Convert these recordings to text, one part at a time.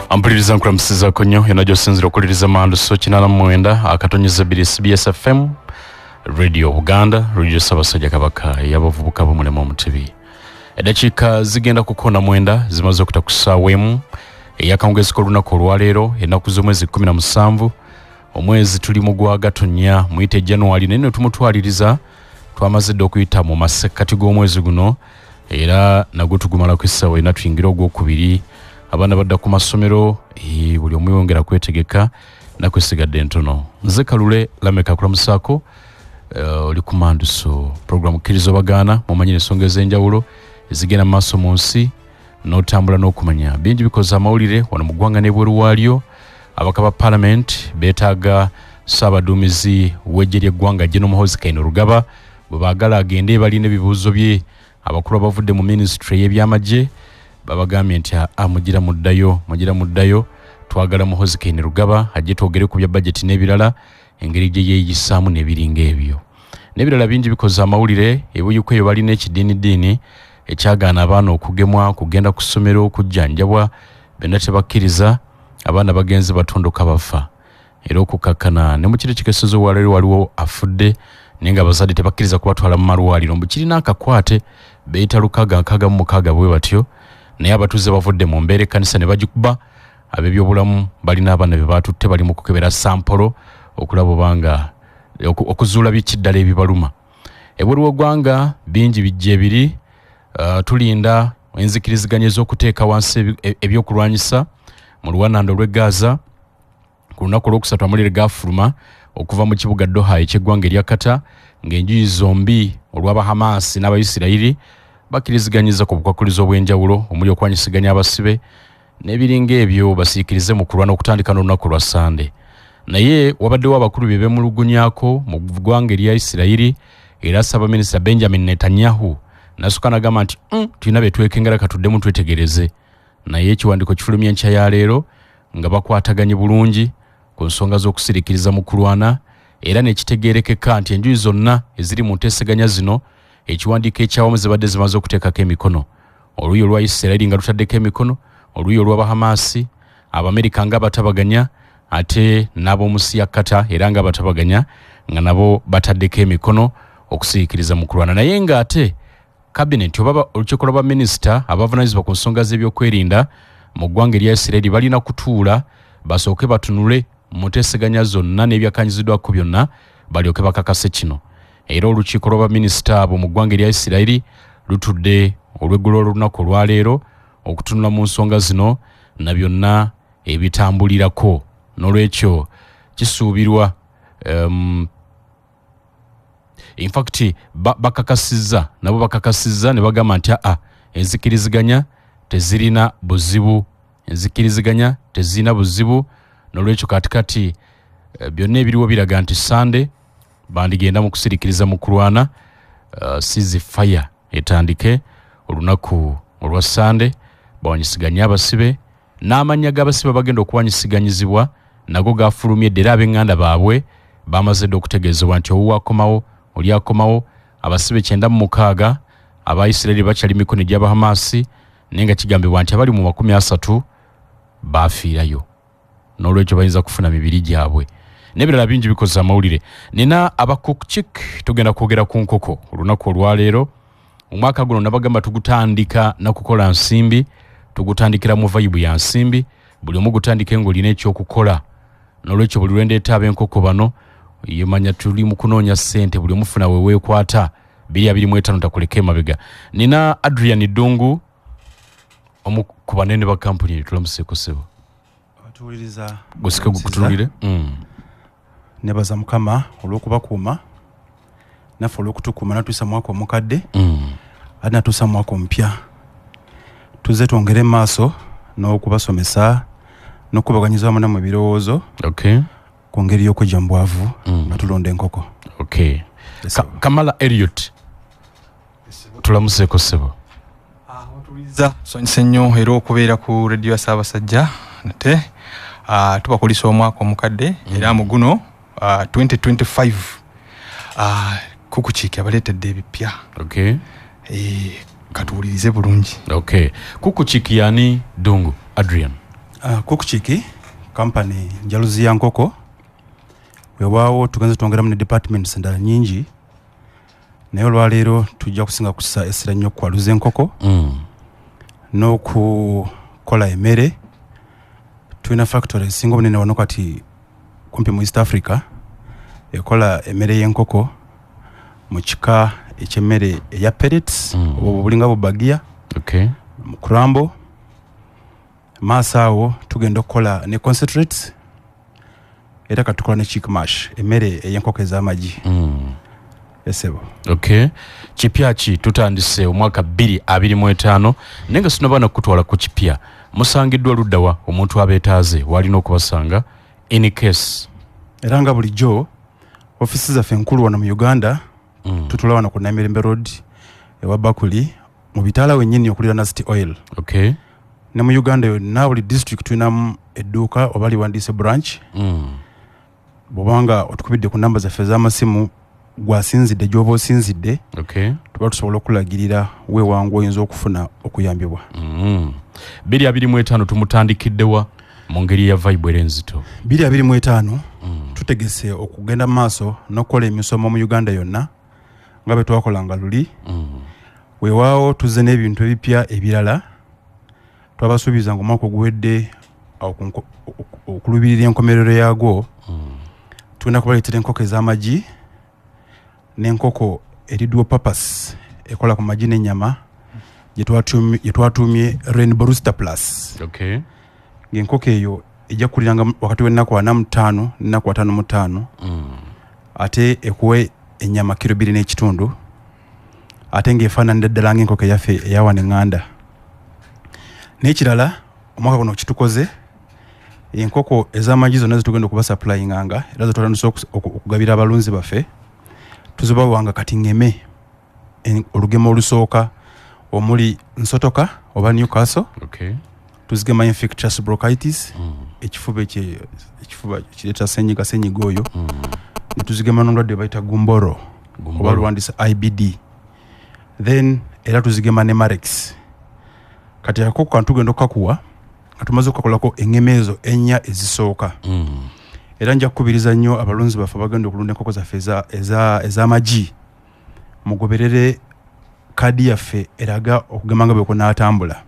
Ampuliriza nkulamusiza konyo yonajja osinzira okuliriza mandu so 89 akatonyeza CBS FM Radio Uganda Radio Ssaabasajja Kabaka y'abavubuka b'omulema omutebi. Eddakiika zigenda kukona mwenda zimaze okutakussaawo emu ey'akawungeezi k'olunaku olwaleero ennaku z'omwezi 17 omwezi tuli mu gwa Gatonnya muyite January nene tumutwaliriza twamaze dde okuyita mu masekkati g'omwezi guno era nagwo tugumala ku essaawa ena tuyingira ogwokubiri. Abaana badda ku masomero buli omu yongera kwetegeka nakwesigadde ntono. Nze Kalule Lameka kulamusaako oli ku Manduso program Kkiriza Bagaana mumanyi ensonga ez'enjawulo ezigenda mu maaso mu nsi n'otambula n'okumanya bingi bikoze amawulire wano mu ggwanga n'ebweru waalyo. Abaka ba Parliament beetaaga Ssaabaduumizi w'eggye ly'eggwanga General Muhoozi Kayini Rugaba bwe baagala agende balina ebibuuzo bye abakulu abavudde mu ministry y'ebyamagye babagambye nti mugira muddayo twagala Muhoozi Kayini Rugaba ajje twogere ku bya budget n'ebirala engeri gye yeeyisaamu n'ebiringa ebyo n'ebirala bingi bikoze amawulire ebuyuko eyo balina ekidiinidiini ekyagaana abaana okugemwa kugenda ku ssomero okujjanjabwa bonna tebakkiriza abaana bagenzi batondoka bafa era okukakkana ne mu kiro kikesezo waleero waliwo afudde naye nga abazadde tebakkiriza kubatwala mu malwaliro mbu kirina akakwate beeyita 666 bwe batyo naye abatuuze bavudde mu mbeera ekkanisa ne bagikuba ab'ebyobulamu balina abaana be baatutte bali mu kukebera sampolo okulaba obanga okuzuula bikiddala ebibaluma. Ebweru w'eggwanga bingi bijja ebiri tulinda enzikiriziganya ez'okuteeka wansi ebyokulwanyisa mu luwanando lw'e Gaza ku lunaku olwokusatu amulire gafuluma okuva mu kibuga Doha eky'eggwanga erya Qatar ng'enjuyi zombi olw'aba Hamas n'Abayisirayiri bakkiriziganyiza ku bukwakkulizo obw'enjawulo omuli okwanyisiganya abasibe n'ebiringa ebyo basiikirize mu kulwana okutandika n'olunaku lwa Sande. Naye wabaddewo abakulu bye beemulugunyaako mu ggwanga erya Isirayiri era Ssaabaminisita Benjamin Netanyahu n'asukka n'agamba nti tulina be twekengera katuddemu twetegereze. Naye ekiwandiiko kifulumya enkya ya leero nga bakwataganye bulungi ku nsonga z'okusiriikiriza mu kulwana era nekitegeerekeka nti enjuyi zonna eziri mu nteeseganya zino ekiwandiiko ekyawamu zibadde zimaze okuteekako emikono. Oluuyi olwa Isirayiri nga lutaddeko emikono, oluuyi olw'Abahamasi, Abamerika nga batabaganya ate n'ab'omusi ya Qatar era nga batabaganya nga nabo bataddeko emikono okusiikiriza mu kulwana. Naye ng'ate Cabinet oba olukiiko lw'abaminisita abavunaanyizibwa ku nsonga z'ebyokwerinda mu ggwanga erya Isirayiri balina kutuula basooke batunule mu nteeseganya zonna n'ebyakanyiziddwako byonna balyoke bakakase kino. Era olukiiko lw'abaminisita abo mu ggwanga erya Isirayiri lutudde olw'eggulo olunaku olwaleero okutunula mu nsonga zino na byonna ebitambulirako. N'olwekyo kisuubirwa in fact bakakasizza ne bagamba nti enzikiriziganya tezirina buzibu n'olwekyo katikati byonna ebiriwo biraga nti Sande bandigenda mu kusirikiriza mu kulwana ceasefire etandike olunaku olwa Sande bawanyisiganya abasibe n'amannya g'abasibe bagenda okuwanyisiganyizibwa nago gafulumye era ab'enganda baabwe bamaze dde okutegeezebwa nti owuwakomawo oli akomawo abasibe 96 Abayisirayiri bakyali mikono gy'Abahamasi naye nga kigambibwa nti abali mu 30 baafiirayo n'olwekyo bayinza kufuna mibiri gyabwe n'ebirala bingi bikoze amawulire. Nina abakukchik tugenda kwogera ku nkoko olunaku olwaleero. Omwaka guno nabagamba tugutandika nakukola nsimbi tugutandikira mu vibe ya nsimbi buli omu gutandike ng'olina ekyokukola n'olwekyo buli lwendeeta ab'enkoko bano yemanya tuli mu kunoonya ssente buli omufuna weweekwata 225 takuleka emabega. Nina Adrian Dungu omu ku banene ba kampuni tulamuseeko ssebo abatuwuliriza gusike gukutunulire nebaza Mukama olw'okubakuuma naffe olw'okutukuuma natuusa mwaka omukadde ate natuusa mwaka omupya tuze twongere mu maaso n'okubasomesa n'okubaganyiza wamu namwe ebirowoozo ku ngeri y'okwejja mu bwavu nga tulonda enkoko. Kamala Elliot tulamuseeko ssebo abatuwuliriza nsanyuse nnyo era okubeera ku radio ya Ssaabasajja nate tubakulisa omwaka omukadde era mu guno 2025 kukukiiki abaleetedde ebipya katuwulirize bulungi. Kukukiiki yani Dungu Adrian Cook Chick company njaluzi ya nkoko weewaawo tugenze twongeramu ne departments endala nyingi naye olwaleero tujja kusinga kusa essira nnyo okwaluza enkoko n'okukola emmere. Tulina factory esinga obunene wano kati kumpi mu East Africa ekola emmere y'enkoko mu kika eky'emmere eya pellets oba bulinga bubagia mu Kurambo. Maaso awo tugenda okukola ne concentrates era katukola ne chick mash emmere ey'enkoko ez'amagi. Esebo. Kipya ki tutandise omwaka 2025 nenga sinobana kutwala ku kipya musangiddwa luddawa omuntu abeetaaze walina okubasanga in case era nga bulijjo ofisi zaffe enkulu wano mu Uganda tutula wano ku Namirembe Road ewa Bakuli mu bitaala wennyini okulira na City Oil. Ne mu Uganda yonna buli district tulinamu edduuka oba liwandiise branch. Bw'obanga otukubidde ku namba zaffe ez'amasimu gwasinzidde gy'oba osinzidde tuba tusobola okulagirira weewangu oyinza okufuna okuyambibwa. 2025 tumutandikiddewa mu ngeri ya vibe erenzito. 2025 tutegese okugenda mu maaso n'okukola emisomo mu Uganda yonna nga bwe twakolanga luli. Weewaawo tuzze n'ebintu ebipya ebirala twabasuubiza nga omwaka oguwedde okulubirira enkomerero yaagwo. Tulina kubaleetera enkoko ez'amagi n'enkoko eri dual purpose ekola ku magi n'ennyama gye twatuumye Rainbow Rooster Plus. Ng'enkoko eyo ejja kuliranga wakati w'ennaku 45 n'ennaku 55 ate ekuwe ennyama kilo 2.5 ate ng'efaananira ddala ng'enkoko eyaffe eya wano eŋŋanda. N'ekirala omwaka guno kitukoze enkoko ez'amagi zonna zetugenda okuba supplyinganga era zetwatandise okugabira abalunzi baffe tuzibawanga kati ngeme olugema olusooka omuli nsotoka oba Newcastle. Tuzigema infectious bronchitis ekifuba kireeta senyiga oyo. Netuzigema n'endwadde bayita gumboro oba luwandiisa IBD. Then era tuzigema ne Marex. Kati akoko kantu tugenda okukakuwa nga tumaze okukakolako engeme ezo ennya ezisooka. Era nja kukubiriza nnyo abalunzi baffe bagenda okulunda enkoko zaffe ez'amagi mugoberere kaadi yaffe eraga okugema nga bwe kunaatambula.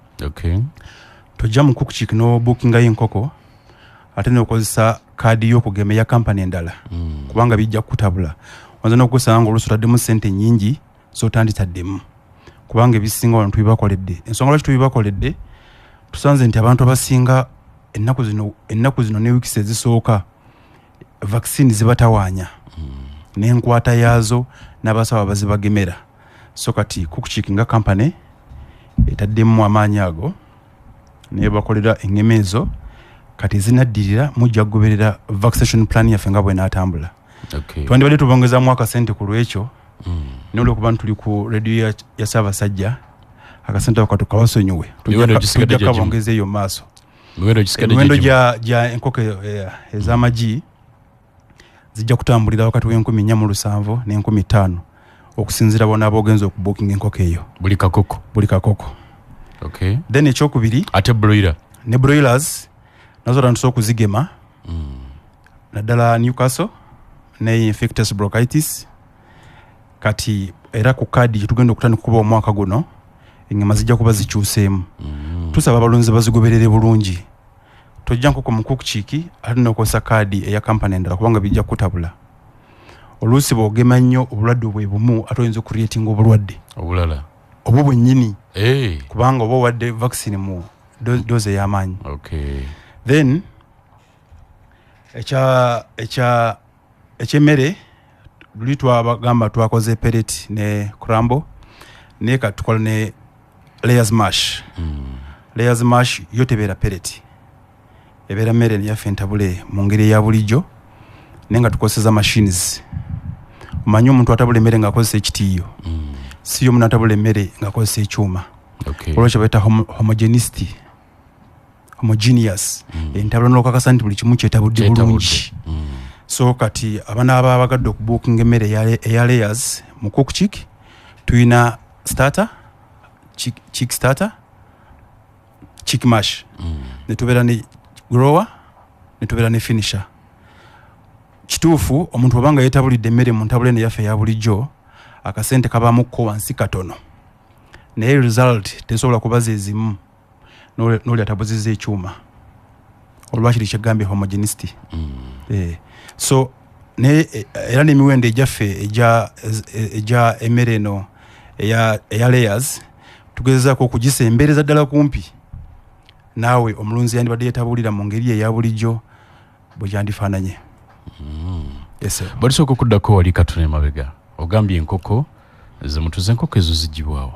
Tojja mu Cook Chick n'obookingayo enkoko ate n'okozesa kaadi y'okugema eya kampani endala kubanga bijja kukutabula. Oyinza n'okusanga ng'oluusi otaddemu ssente nnyingi z'otanditaddemu kubanga ebisinga wano tubibakoledde. Ensonga lwaki tubibakoledde tusanze nti abantu abasinga ennaku zino ne wiikisi ezisooka vaccine zibatawaanya n'enkwata yaazo n'abasawo abazibagemera. So kati Cook Chick nga kampani etaddemu amaanyi ago naye bakolera engeme ezo kati zinaddirira mujja kugoberera vaccination plan yaffe nga bw'enaatambula. Twandibadde tubongezaamu akasente ku lwekyo naye olw'okuba tuli ku radio ya Ssaabasajja akasente ako tukabasonyiwe tujja kabongeza eyo mu maaso. Emiwendo gya enkoko ez'amagi zijja kutambulira wakati w'4,400 ne'5,000 okusinziira bona aboogenza okubookinga enkoko eyo buli kakoko. Then ekyokubiri ate broiler ne broilers nazo tandise okuzigema naddala Newcastle ne infectious bronchitis. Kati era ku kaadi gyetugenda okutandika okuba omwaka guno engema zijja kuba zikyuseemu. Tusaba abalunzi bazigoberere bulungi. Tojja nkoko mu Cook Chick ate n'okozesa kaadi eya kampani endala kubanga bijja kutabula. Oluusi bw'ogema nnyo obulwadde bwe bumu ate oyinza okureetinga obulwadde obulala obwo bwennyini kubanga oba owadde vaccine mu dose ey'amaanyi. Then ekyemmere luli twabagamba twakoze pellet ne Kurambo naye kati tukola ne layers mash. Layers mash yo tebeera pellet ebeera mmere yaffe entabule mu ngeri eya bulijjo naye nga tukozesa machines. Omanyi omuntu atabula emmere ng'akozesa ekitiiyo si y'omuntu atabula emmere ng'akozesa ekyuma. Olwekyo bayita homogeneous entabula n'okakasa nti buli kimu kyetabudde bulungi. So kati abaana ababagadde okubookinga emmere eya layers mu Cook Chick tulina starter chick starter chick mash ne tubeera ne grower ne tubeera ne finisher. Kituufu omuntu obanga yeetabulidde emmere mu ntabula eno yaffe eya bulijjo akasente kabamukko wansi katono naye result tesobola kubaza ezimu n'oli atabuzizza ekyuma olwakiri kyegambye homogeneity. So era n'emiwendo egyaffe egya emmere eno eya layers tugezezaako okugisembereza ddala kumpi naawe omulunzi yandibadde yeetabulira mu ngeri eya bulijjo bwe kyandifaananye. Balisooka okuddako wali katono emabega ogambye enkoko zemutuze enkoko ezo zigibwawo.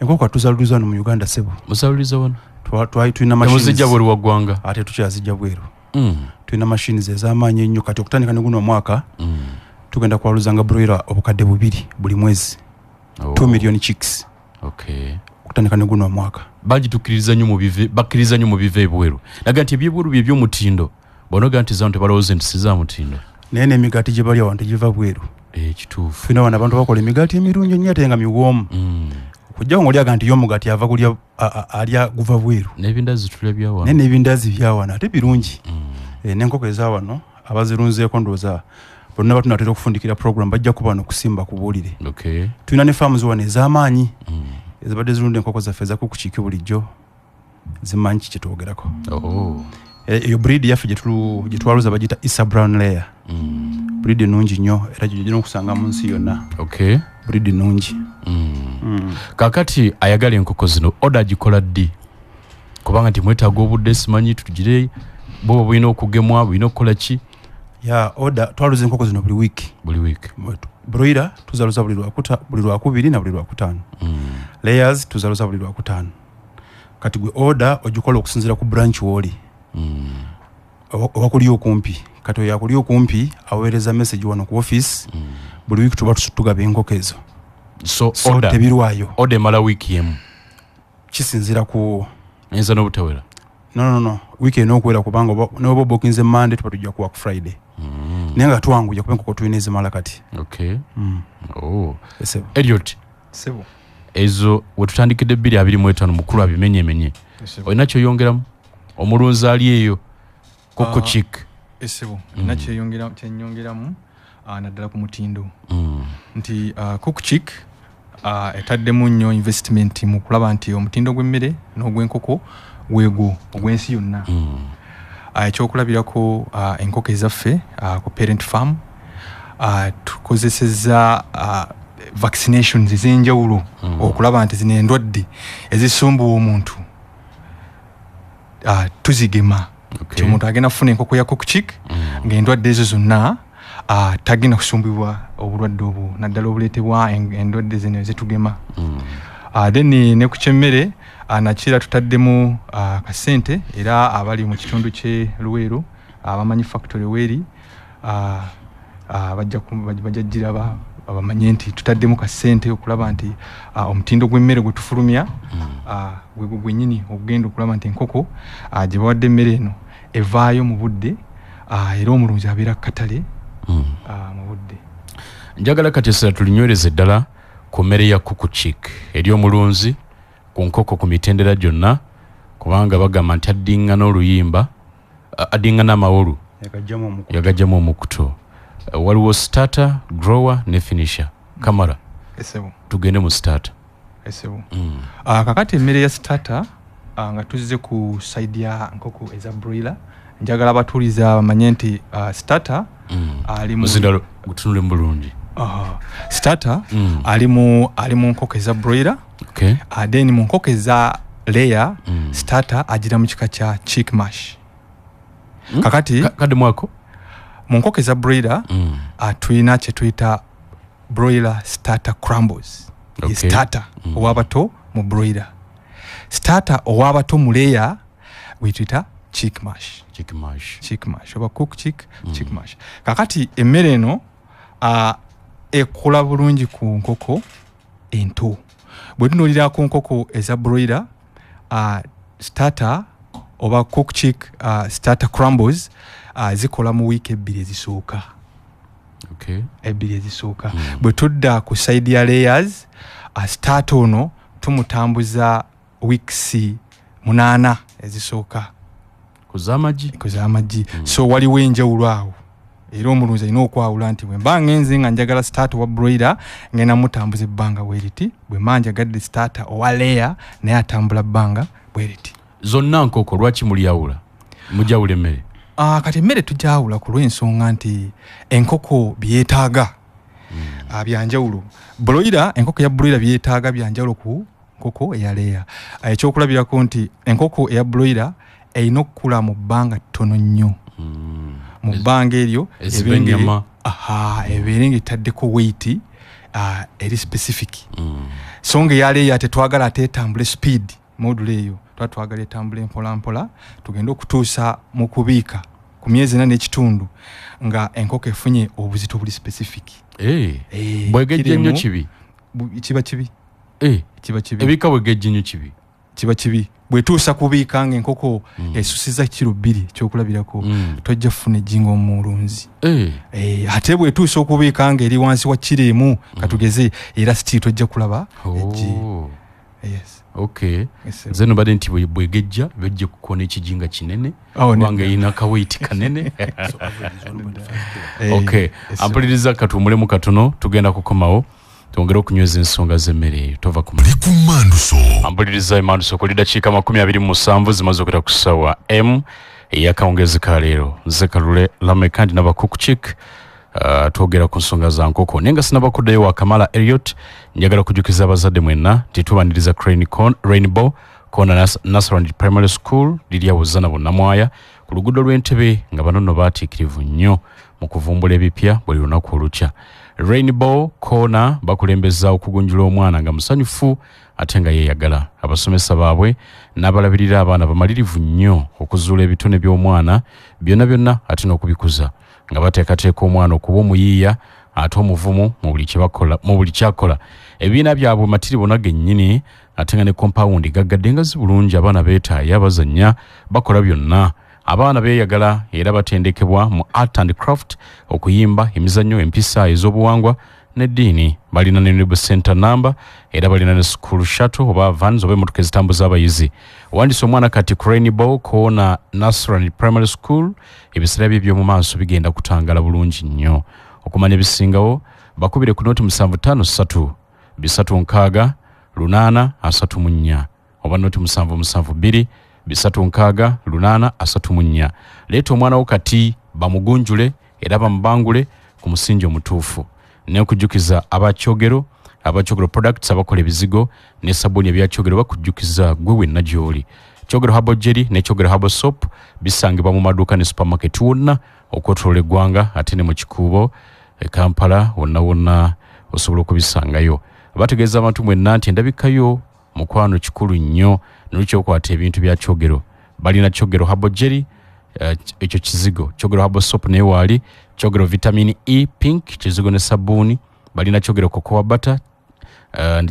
Enkoko atuzaaluliza wano mu Uganda ssebo. Muzaaluliza wano? Twali tulina machines. Muzijja bweru wa ggwanga? Ate tukyazijja bweru. Tulina machines ez'amaanyi ennyo kati okutandika ne guno omwaka tugenda kwaluzanga broiler obukadde 2 buli mwezi. 2 million chicks. Okay. Okutandika ne guno omwaka. Bakkiriza nnyo mu biva ebweru. Naga nti ebyebweru bye by'omutindo. Bonoga nti zantu balowooza nti si za mutindo. Naye n'emigaati gye balya wantu giva bweru. Kituufu. Tulina wano abantu bakola emigaati emirungi ennyo ate nga miwoomu. Okujjawo ng'olyaga nti y'omugaati ava kulya alya guva bweru. N'ebindazi tulya bya wano. Naye n'ebindazi bya wano ate birungi. N'enkoko eza wano abazirunzeeko ndowooza bonna batunatera okufundikira program bajja kuba wano kusimba kubuulire. Okay. Tulina ne faamu wano ez'amaanyi ezibadde zirunda enkoko zaffe ezakukukiiki bulijjo zimanyi ki kye twogerako. Eyo breed yaffe gye twaluza bagiyita Isa Brown Layer. Breed ennungi nnyo era gyo okusanga mu nsi yonna. Okay. Breed ennungi. Kaakati ayagala enkoko zino oda agikola ddi? Kubanga nti mwetaaga obudde simanyi tutugire bo bulina okugemwa bulina okukola ki? Oda twaluza enkoko zino buli wiiki. Buli wiiki. Broiler tuzaluza buli Lwakubiri na buli Lwakutaano. Layers tuzaluza buli Lwakutaano. Kati gwe oda ogikola okusinziira ku branch woli. Owakuli okumpi kati oyo akuli okumpi aweereza message wano ku office buli wiiki tuba tugaba enkoko ezo. So oda tebirwayo. Oda emala wiiki emu kisinziira ku enza n'obutawera. No wiiki enokuwera kubanga n'oba bookinze Monday tuba tujja kuwa ku Friday. Naye nga twanguya kuba enkoko tulina ezimala kati. Okay. Elliot Sebo ezo wetutandikidde 225 mukulu abimenyemenye olina kyoyongeramu omulunzi ali eyo koko chick Sebo kyenyongeramu naddala ku mutindo nti cook chick etaddemu nnyo investment mu kulaba nti omutindo gw'emmere n'ogw'enkoko weego ogw'ensi yonna. Ekyokulabirako enkoko ezaffe ku parent farm tukozesezza vaccinations ez'enjawulo okulaba nti zino endwadde ezisumbuwa omuntu tuzigema. Omuntu agenda kufuna enkoko ya cook chick ng'endwadde ezo zonna tagenda kusumbibwa obulwadde obwo naddala obuleetebwa endwadde zino ezitugema. Then ne ku kyemmere nakira tutaddemu kasente era abali mu kitundu kye Luweero abamanyi factory weeri bajja giraba abamanye nti tutaddemu kasente okulaba nti omutindo gw'emmere gwe tufulumya gwennyini ogenda okulaba nti enkoko gye bawadde emmere eno evaayo mu budde era omulunzi abeera katale mu budde. Njagala kati essira tulinywereze ddala ku mmere ya kuku chick eri omulunzi ku nkoko ku mitendera gyonna kubanga bagamba nti addinga n'oluyimba addinga n'amawolu yagajjamu omukuto. Waliwo starter, grower ne finisher. Kamara tugende mu starter. Kakati emmere ya starter nga tuzze ku side ya nkoko eza broiler njagala abatuuliza bamanye nti starter ali mu muzindalo gutunule mu bulungi. Starter ali mu nkoko eza broiler. Okay. Then mu nkoko eza layer starter agira mu kika kya chick mash. Kakati kade mwako mu nkoko eza broiler tulina kye tuyita broiler starter crumbles. Okay. Starter owabato mu broiler. Starter owabato mu layer we tuyita chick mash. Chick mash oba cook chick chick mash. Kakati emmere eno ekola bulungi ku nkoko ento. Bwe tunuulira ku nkoko eza broiler starter oba cook chick starter crumbles zikola mu wiiki 2 ezisooka. Okay. 2 ezisooka. Bwe tudda ku side ya layers starter ono tumutambuza weeks 8 ezisooka. kuzamagi so waliwo enjawulo awo era omulunzi alina okwawula nti bwe mba ngenze nga njagala starter wa broiler ngenda mutambuza ebbanga bweriti bwe mba njagadde starter owa layer naye atambula bbanga bweriti zonna nkoko lwaki mulyawula mujawula emmere kati emmere tujawula ku lw'ensonga nti enkoko byetaaga byanjawulo broiler enkoko ya broiler byetaaga byanjawulo ku nkoko eya layer ekyokulabirako nti enkoko eya broiler erina okukula mu bbanga ttono nnyo mu bbanga eryo ebeere ng'etaddeko weight eri specific so nga eya layer tetwagala ate etambule speed module eyo twagala etambule mpolampola tugende okutuusa mu kubiika ku myezi 4 n'ekitundu nga enkoko efunye obuzito buli specific bwegejja nnyo kibi kiba kibi ebika bwegejja nnyo kibi kiba kibi bwetuusa kubiika nga enkoko esusiza kiro 2 kyokulabirako tojja kufuna ejjinga omulunzi ate bwetuusa okubiika nga eri wansi wa kiro emu katugeze era siti tojja kulaba ejji zeno bade nti bwegejja bejje kukona ekijinga kinene kubanga erina kaweiti kanene ampuliriza katuwumulemu katono tugenda kukomawo twongere okunyweza ensonga z'emmere eyo tova kumanduso ampuliriza emanduso kuli dakiika 27 zimaze okuyita ku ssaawa m eyakawungezi ka leero nze Kalule Lamekandi n'abakukuchik twogera ku nsonga za nkoko naye nga sinabakuddayo wa Kamala Elliot njagala kujjukiza abazadde mwenna titubaniriza Rainbow Kona Nasrand Primary School liri awuzana bonnamwaya ku luguudo lw'Entebe nga bano nno baatiikirivu nnyo mu kuvumbula ebipya buli lunaku olukya. Rainbow Kona bakulembeza okugunjula omwana nga musanyufu ate nga yeeyagala. Abasomesa baabwe n'abalabirira abaana bamalirivu nnyo okuzuula ebitone by'omwana byonna ate n'okubikuza nga bateekateeka omwana okuba omuyiiya ate omuvumu mu buli kyakola. Ebibiina byabwe matiribo nagennyini ate nga ne kompawundi gaggadde nga zibulungi abaana beetaaya bazannya bakola byonna. Abaana beeyagala era batendekebwa mu art and craft, okuyimba, emizannyo, empisa ez'obuwangwa n'eddiini. Balina ne Neighbor Center number era balina ne school shuttle oba vans oba emmotoka ezitambuza abayizi. Wandise omwana kati ku Rainbow Kona Nasrand Primary School ebiseera bye by'omu maaso bigenda kutangala bulungi nnyo. Okumanya ebisingawo bakubire ku noti 753 360 834 oba noti 772 360 834. Leeta omwana wo kati bamugunjule era bamubangule ku musingi omutuufu. N'okujjukiza abakyogero products abakola ebizigo ne sabuni ebyakyogero bakujjukiza gwe wenna gy'oli. Kyogero Herbal Jelly ne Kyogero Herbal Soap bisangibwa mu maduuka ne supermarket wonna okwetooloola eggwanga ate ne mu kikuubo Kampala wonna osobola okubisangayo. Bategeeza abantu mwenna nti endabikayo mukwano kikulu nnyo n'olukyokwata ebintu bya kyogero. Balina Kyogero Herbal Jelly ekyo kizigo, Kyogero Herbal Soap naye waali, Kyogero Vitamin E Pink kizigo ne sabbuuni, balina Kyogero Cocoa Butter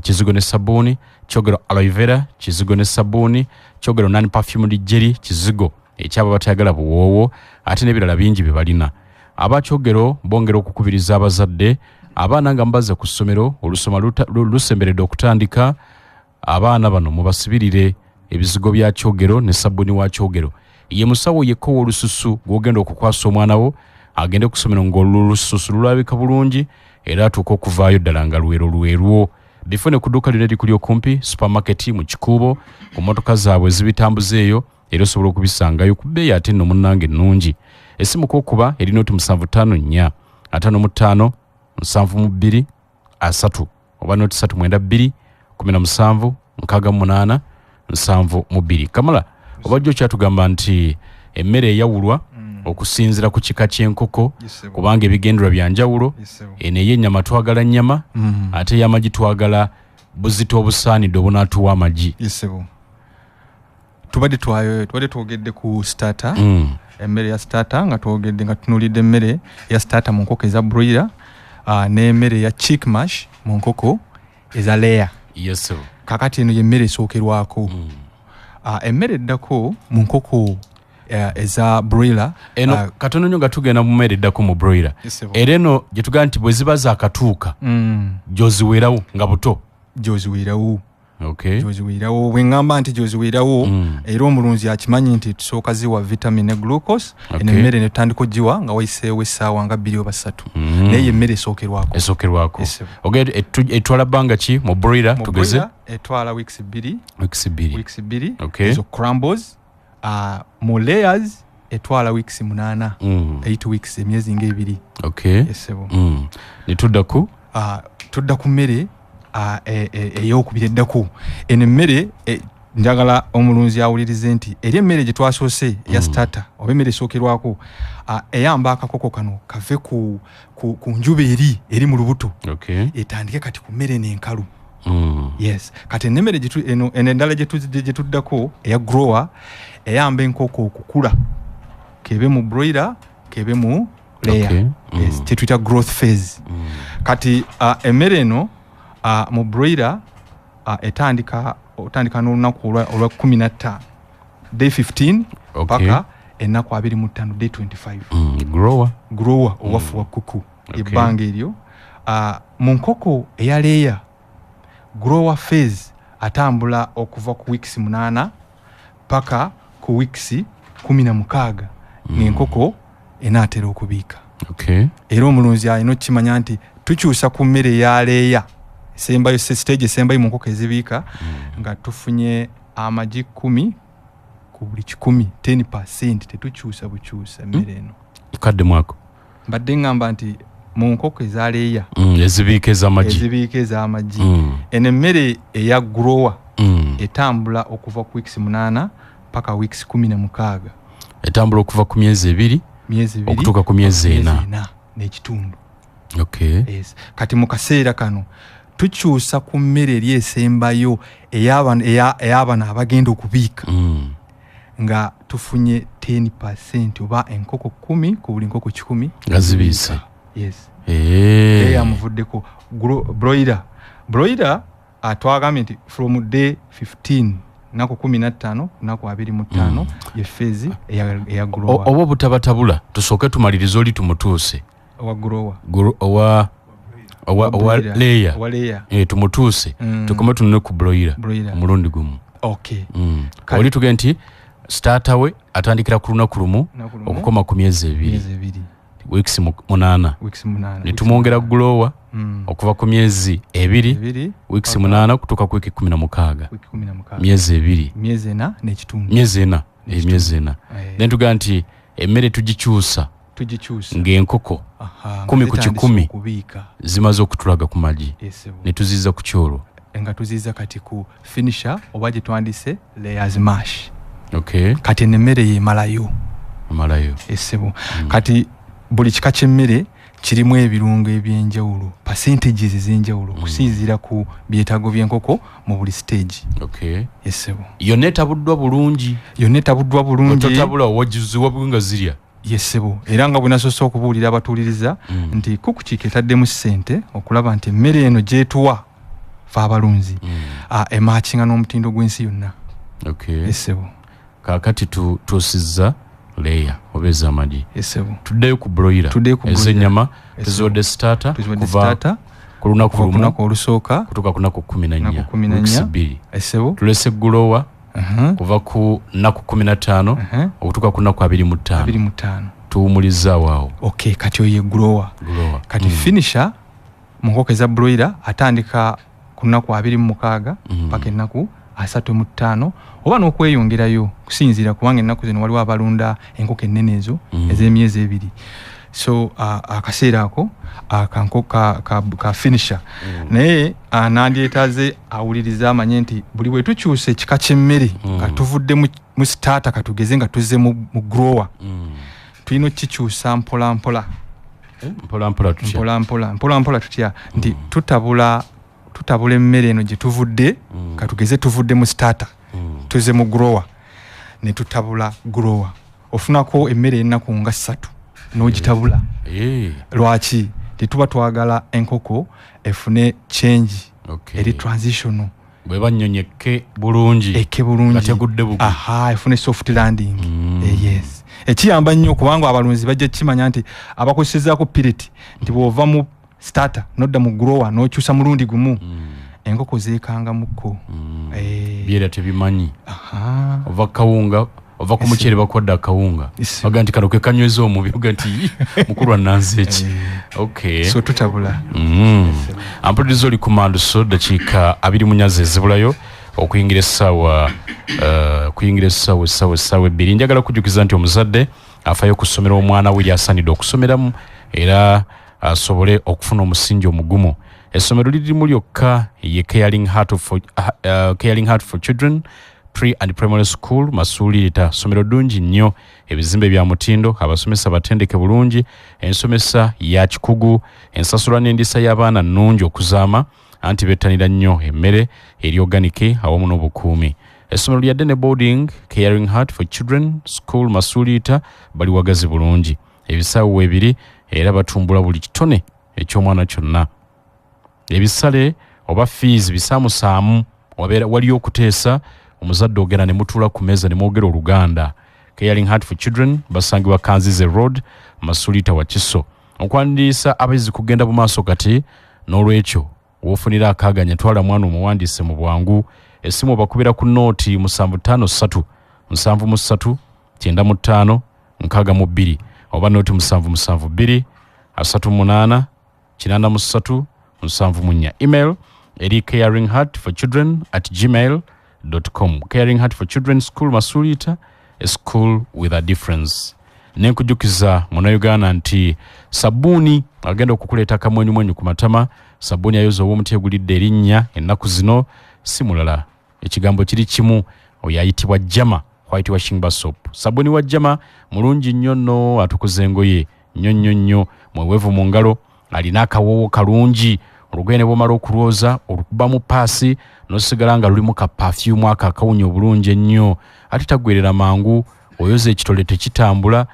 kizigo ne sabbuuni, Kyogero Aloe Vera kizigo ne sabbuuni, Kyogero Non Perfumed Jelly kizigo ekyaba batayagala buwoowo ate n'ebirala bingi bye balina. Abakyogero bongera okukubiriza abazadde abaana nga mbaze ku ssomero olusoma lusemberedde okutandika. Abaana bano mubasibirire ebizigo bya kyogero ne sabbuuni wa kyogero. Ye musawo yekko w'olususu gw'ogenda okukwasa omwana wo agende ku ssomero ng'olususu lulabika bulungi era atuuka okuvaayo ddala nga lwerwo. Bifune ku dduuka lyonna erikuli okumpi, supermarket mu kikuubo, ku mmotoka zaabwe ezibitambuzeeyo era osobola okubisangayo ku bbeeyi ate nno munnange ennungi. Essimu k'okuba erina noti 754 55 72 3 oba noti 392 17 68 72. Kamala obajjo kyatugamba nti emmere eyawulwa okusinzira ku kika ky'enkoko kubanga ebigendera bya njawulo. Eno ey'ennyama twagala nnyama ate ey'amagi twagala buzito obusaanidde obunaatuwa amagi. Tubadde twogedde ku starter emmere ya starter nga twogedde nga tunuulidde emmere ya starter mu nkoko eza broiler n'emmere ya chick mash mu nkoko eza layer. Kakati eno y'emmere esookerwako. Emmere eddako mu nkoko eza broiler eno katono nnyo nga tugenda mu mmere eddako mu broiler era eno gye tugamba nti bwe ziba zaakatuuka gy'oziweerawo nga buto gy'oziweerawo Okay. Joziwirawo bwengamba nti joziwirawo era omulunzi akimanyi nti tusooka ziwa vitamin ne glucose emmere ne tutandika ogiwa nga wayiseewo essaawa nga 2 oba 3 naye emmere esookerwako etwala bbanga ki mu broiler tugeze etwala weeks 2 Okay. ezo crumbles mu layers etwala weeks 8 8 weeks emyezi nga 2 tudda ku mmere eyokubira eddako eno emmere njagala omulunzi awulirize nti eri emmere gye twasoose ya starter oba emmere esookerwako eyamba akakoko kano kave ku njuba eri mu lubuto etandike kati ku mmere n'enkalu yes kati ennemmere eno endala gye tuddako eya grower eyamba enkoko okukula kebe mu broiler kebe mu layer yes tetuyita growth phase kati emmere eno mu broiler etandika n'olunaku olwa 15 day 15 paka ennaku 25 day 25 grower owafu wa kuku ebbanga eryo mu nkoko eya layer grower phase atambula okuva ku weeks 8 paka ku weeks 16 ng'enkoko enaatera okubiika era omulunzi alina okukimanya nti tukyusa ku mmere ya layer sembayo stage esembayo mu nkoko ezibiika nga tufunye amagi 10 ku buli 10% tetukyusa bukyusa emmere eno kadde mwako mbadde ngamba nti mu nkoko eza layer ezibiika ez'amagi eno emmere eya grower etambula okuva ku weeks 8 paka weeks 16 etambula okuva ku myezi 2 okutuuka ku myezi 4 n'ekitundu yes. kati mu kaseera kano tukyusa ku mmere eri esembayo ey'abana abagenda okubiika nga tufunye 10% oba enkoko 10 ku buli nkoko 10 nga zibiise yes yamuvuddeko broiler twagambye nti from day 15 naku 15 naku 25 ye phase eya grower oba butabatabula tusooke tumalirize oli tumutuuse owa grower owa layer tumutuuse tukome tunone ku broiler omulundi gumu oli tuge nti starter we atandikira ku lunaku lumu okukoma ku myezi 2 weeks 8 netumwongera grower okuva ku myezi 2 weeks 8 kutuuka ku wiki 16 myezi 2 myezi 4 n'ekitundu myezi 4 then tuga nti emmere tugikyusa ng'enkoko 10 ku 10 zimaze okutulaga ku magi ne tuziza ku kyolo nga tuziza kati ku finisher oba gye twandise layers mash kati ennemmere yemalayo essebo kati buli kika ky'emmere kirimu ebirungo ebyenjawulo percentages ez'enjawulo okusinziira ku byetaago by'enkoko mu buli stage essebo yonna etabuddwa bulungi ototabula wagiziwa nga zirya yesebo era nga bwe nasoose okubuulira abatuuliriza nti kukukiika etaddemu ssente okulaba nti emmere eno gyetuwa fe abalunzi emaakinga n'omutindo gw'ensi yonna yesebo kaakati tuusizza layer oba ez'amagi yesebo tuddeyo ku broiler ez'ennyama tuziwadde starter kuva ku lunaku olusooka kutuuka ku nnaku 14 yesebo tulese grower kuva ku nnaku 15 okutuuka ku nnaku 25 tuwumulizzaawo awo kati oyo ye grower kati finisher mu nkoko eza broiler atandika ku nnaku 26 paka ennaku 35 oba n'okweyongerayo kusinziira kubanga ennaku zino waliwo abalunda enkoko ennene ezo ez'emyezi 2 so akaseera ako ka finisher naye nandyetaze awuliriza amanye nti buli bwe tukyusa ekika ky'emmere nga tuvudde mu starter katugeze nga tuzze mu grower tulina okukikyusa mpolampola tutya nti tutabula emmere eno gye tuvudde katugeze tuvudde mu starter tuzze mu grower ne tutabula grower ofunako emmere ennaku nga 3 n'ogitabula lwaki tetuba twagala enkoko efune change eri transitional bweba nnyonyekke bulungi gategudde bugu efune soft landing yes ekiyamba nnyo kubanga abalunzi bajja kimanya nti abakosezaako piriti nti bw'ova mu starter nodda mu grower n'okyusa mulundi gumu enkoko zeekanga mukko byera tebimanyi ova kawunga ova ku muceere bakwadde akawunga baga nti kano ke kanyweza omubi baga nti mukulu ananze eki okay so tutabula ampulizo oli ku Manduso dakiika 2 munyazi ezibulayo okuyingira essaawa essaawa 2 njagala kujjukiza nti omuzadde afayo okusomera omwana we lyasaanidde okusomeramu era asobole okufuna omusingi omugumu. Essomero lirimu lyokka ye Caring Heart for Children Pre and Primary School Masuulirita. Ssomero ddungi nnyo, ebizimbe bya mutindo, abasomesa batendeke bulungi, ensomesa ya kikugu, ensasula n'endisa y'abaana nnungi okuzaama, anti bettanira nnyo emmere eri oganike awamu n'obukuumi. Essomero lya Dene Boarding Caring Heart for Children School Masuulirita bali wagazi bulungi, ebisaawe 2 era batumbula buli kitone eky'omwana kyonna. Ebisale oba fees bisaamusaamu wabeera waliyo okuteesa, omuzadde ogenda ne mutuula ku meeza ne mwogera Oluganda. Caring Heart for Children basangibwa Kanzize Road Masuulirita Wakiso. Okwandiisa abayizi kugenda mu maaso kati, n'olwekyo woofunira akaaganya twala mwana omuwandiise mu bwangu. Essimu bakubira ku nooti 753 739 65 oba nooti 772 38 83 74. Email eri caringheartforchildren@gmail.com. Caring Heart for Children School Masuulirita, a school with a difference. Nenkujukiza Munnayuganda nti sabbuuni agenda okukuleeta akamwenyumwenyu ku matama. Sabbuuni ayoza ow'omuti egulidde erinnya ennaku zino si mulala, ekigambo kiri kimu, oyo ayitibwa Jama, white washing bar soap. Sabbuuni wa Jama mulungi nnyo nno, atukuza engoye nnyo mweweevu mu ngalo, alina akawoowo kalungi, olugwene bw'omala okulwoza olukubamu paasi n'osigala nga lulimu ka perfume akawunya obulungi ennyo, ate tagwerera mangu, oyoza ekitole tekitambula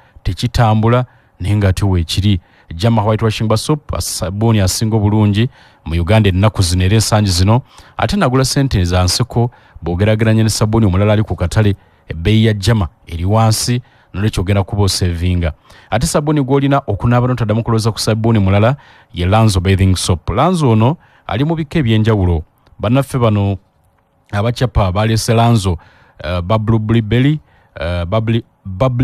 naye nga ate weekiri. Jama white washing bar soap sabbuuni asinga obulungi mu Uganda ennaku zino era ensangi zino, ate nagula sente za nseko bw'ogerageranya ne sabbuuni omulala ali ku katale. Ebbeeyi ya Jama eri wansi, n'olwekyo ogenda kuba osevinga. Ate sabbuuni gw'olina okunaaba n'otaddamu kulowooza ku sabbuuni mulala ye Lanzo bathing soap. Lanzo ono ali mu bika eby'enjawulo. Bannaffe bano abacapa baleese Lanzo bubbly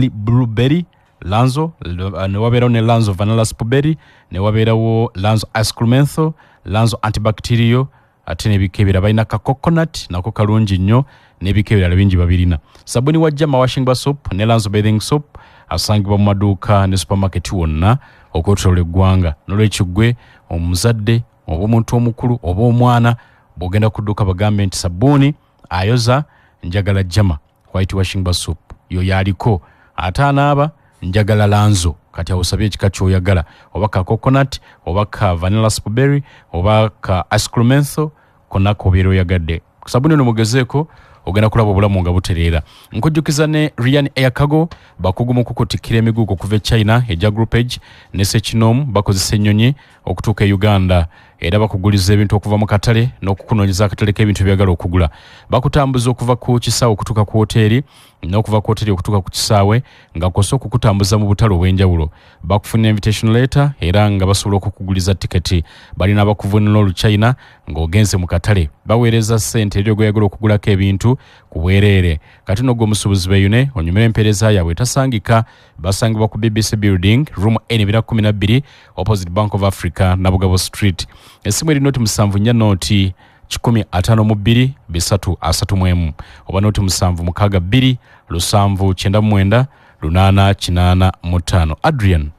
blueberry Lanzo, ne wabeerawo ne Lanzo vanilla spberry, ne wabeerawo Lanzo ice cream menthol, Lanzo antibacterial, ate n'ebika ebirala balina ka coconut nako kalungi nnyo, n'ebika ebirala bingi babirina. Sabbuuni wa Jama washing bar soap ne Lanzo bathing soap asangibwa mu maduuka ne supermarket wonna okwetooloola eggwanga. N'olwekyo ggwe omuzadde oba omuntu omukulu oba omwana bw'ogenda ku dduuka bagambe nti sabbuuni ayoza njagala Jama white washing bar soap, yo yaliko. Ate anaaba njagala Lanzo, kati awosabye ekika ky'oyagala, oba ka coconut oba ka vanilla spberry oba ka ice cream menthol, konna kobeera oyagadde. Sabbuuni ono mugezeeko ogenda kulaba obulamu nga butereera. Nkujjukiza ne Ryan Air Cargo bakugu mu kukutikira emigugu okuva e China ejja group age ne Sechinom bakozesa ennyonyi okutuuka e Uganda, era bakuguliza ebintu okuva mu katale n'okukunoonyeza akatale k'ebintu byagala okugula. Bakutambuza okuva ku kisaawe okutuuka ku hoteeri n'okuva ku hoteeri okutuuka ku kisaawe nga kosa okukutambuza mu butale obw'enjawulo. Bakufunira invitation letter era nga basobola okukuguliza tiketi. Balina abakuvunira oluchina ng'ogenze mu katale. Baweereza ssente eri ogweyagala okugulako ebintu ku bwereere. Kati n'ogwo omusuubuzi beeyune onyumira empeereza yaabwe tasangika. Basangibwa ku BBC Building room N212 opposite Bank of Africa Nabugabo Street. Essimu eri nooti 7 nooti 152 331 oba nooti 762 799 885. Adrian,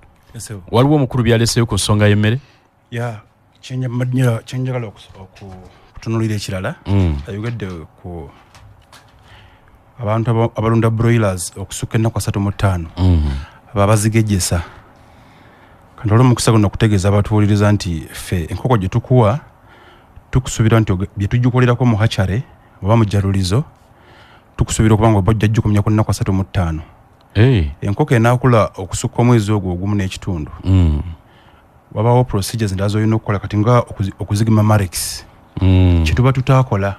waliwo omukulu byaleseyo ku nsonga y'emmere? Kyenjagala okutunuulira ekirala ayogedde ku abantu abalunda broilers okusukka ennaku 35 babazigejjesa. Kanti olwo mukisa guno okutegeeza abatuwuliriza nti ffe enkoko gye tukuwa tukusuubira nti bye tujjukolirako mu hachare oba mu jjalulizo tukusuubira okuba nga bajja jjukumya ku nnaku 35. Enkoko enaakula okusukka omwezi ogwo ogumu n'ekitundu. Wabaawo procedures endala z'olina okukola kati nga okuzigima Marex. Kye tuba tutaakola.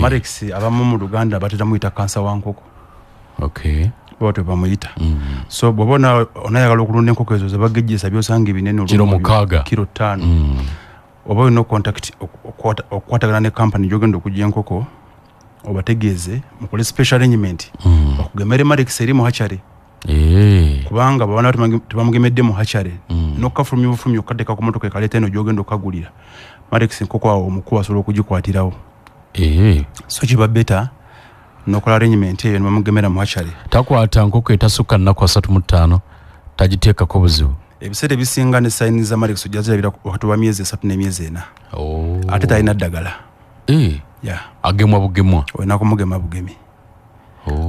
Marex abamu mu Luganda batera muyita kansa wa nkoko. Bwatyo bamuyita. So bw'oba onayagala okulunda enkoko ezo ze bagejjesa byosanga ebinene kilo 6 kilo 5. oba no contact okwatagana ne company jogenda okujja enkoko obategeeze mukole special arrangement okugemere Marex eri mu hachare kubanga babana tebamugemedde mu hachare nokafulumya okadeka ku motoka ekaleta eno jogenda okagulira Marex enkoko awo omukuba asobola okugikwatirawo so kiba better nokola arrangement eyo nebamugemera mu hachare takwata nkoko etasukka nnaku 35 tagiteekako buzibu ebiseera ebisinga ne sayini za Marex ojazirabira wakati wa myezi 3 n'emyezi 4 ate talina ddagala agemwa bugemwa olina kumugema bugemi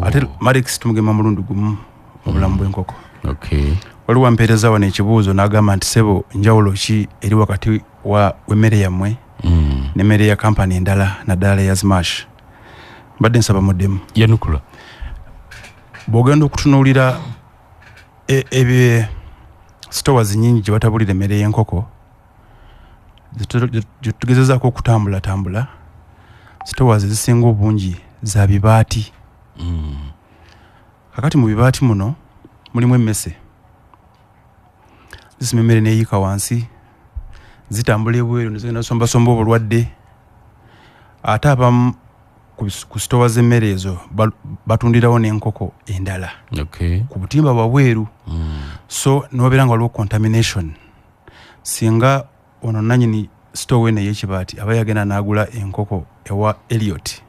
ate Marex tumugema mulundi gumu mu bulamu bw'enkoko waliwo ampeereza wano ekibuuzo n'agamba nti sebo njawulo ki eri wakati w'emmere yammwe n'emmere ya kampani endala naddala ya Smash mbadde nsaba muddemu yanukula bw'ogenda okutunuulira stores nyingi gye batabulira emmere y'enkoko tugezezaako okutambula stores ezisinga obungi za bibaati kakati mu bibaati muno mulimu emmese zisima emmere neeyiika wansi zitambula ebweru nezigenda sombasomba obulwadde ate abamu ku stores z'emmere ezo batundirawo n'enkoko endala ku butimba bwabweru so nobeera nga waliwo contamination singa ono nanyini store wene y'ekibaati aba yagenda n'agula enkoko ewa Elliot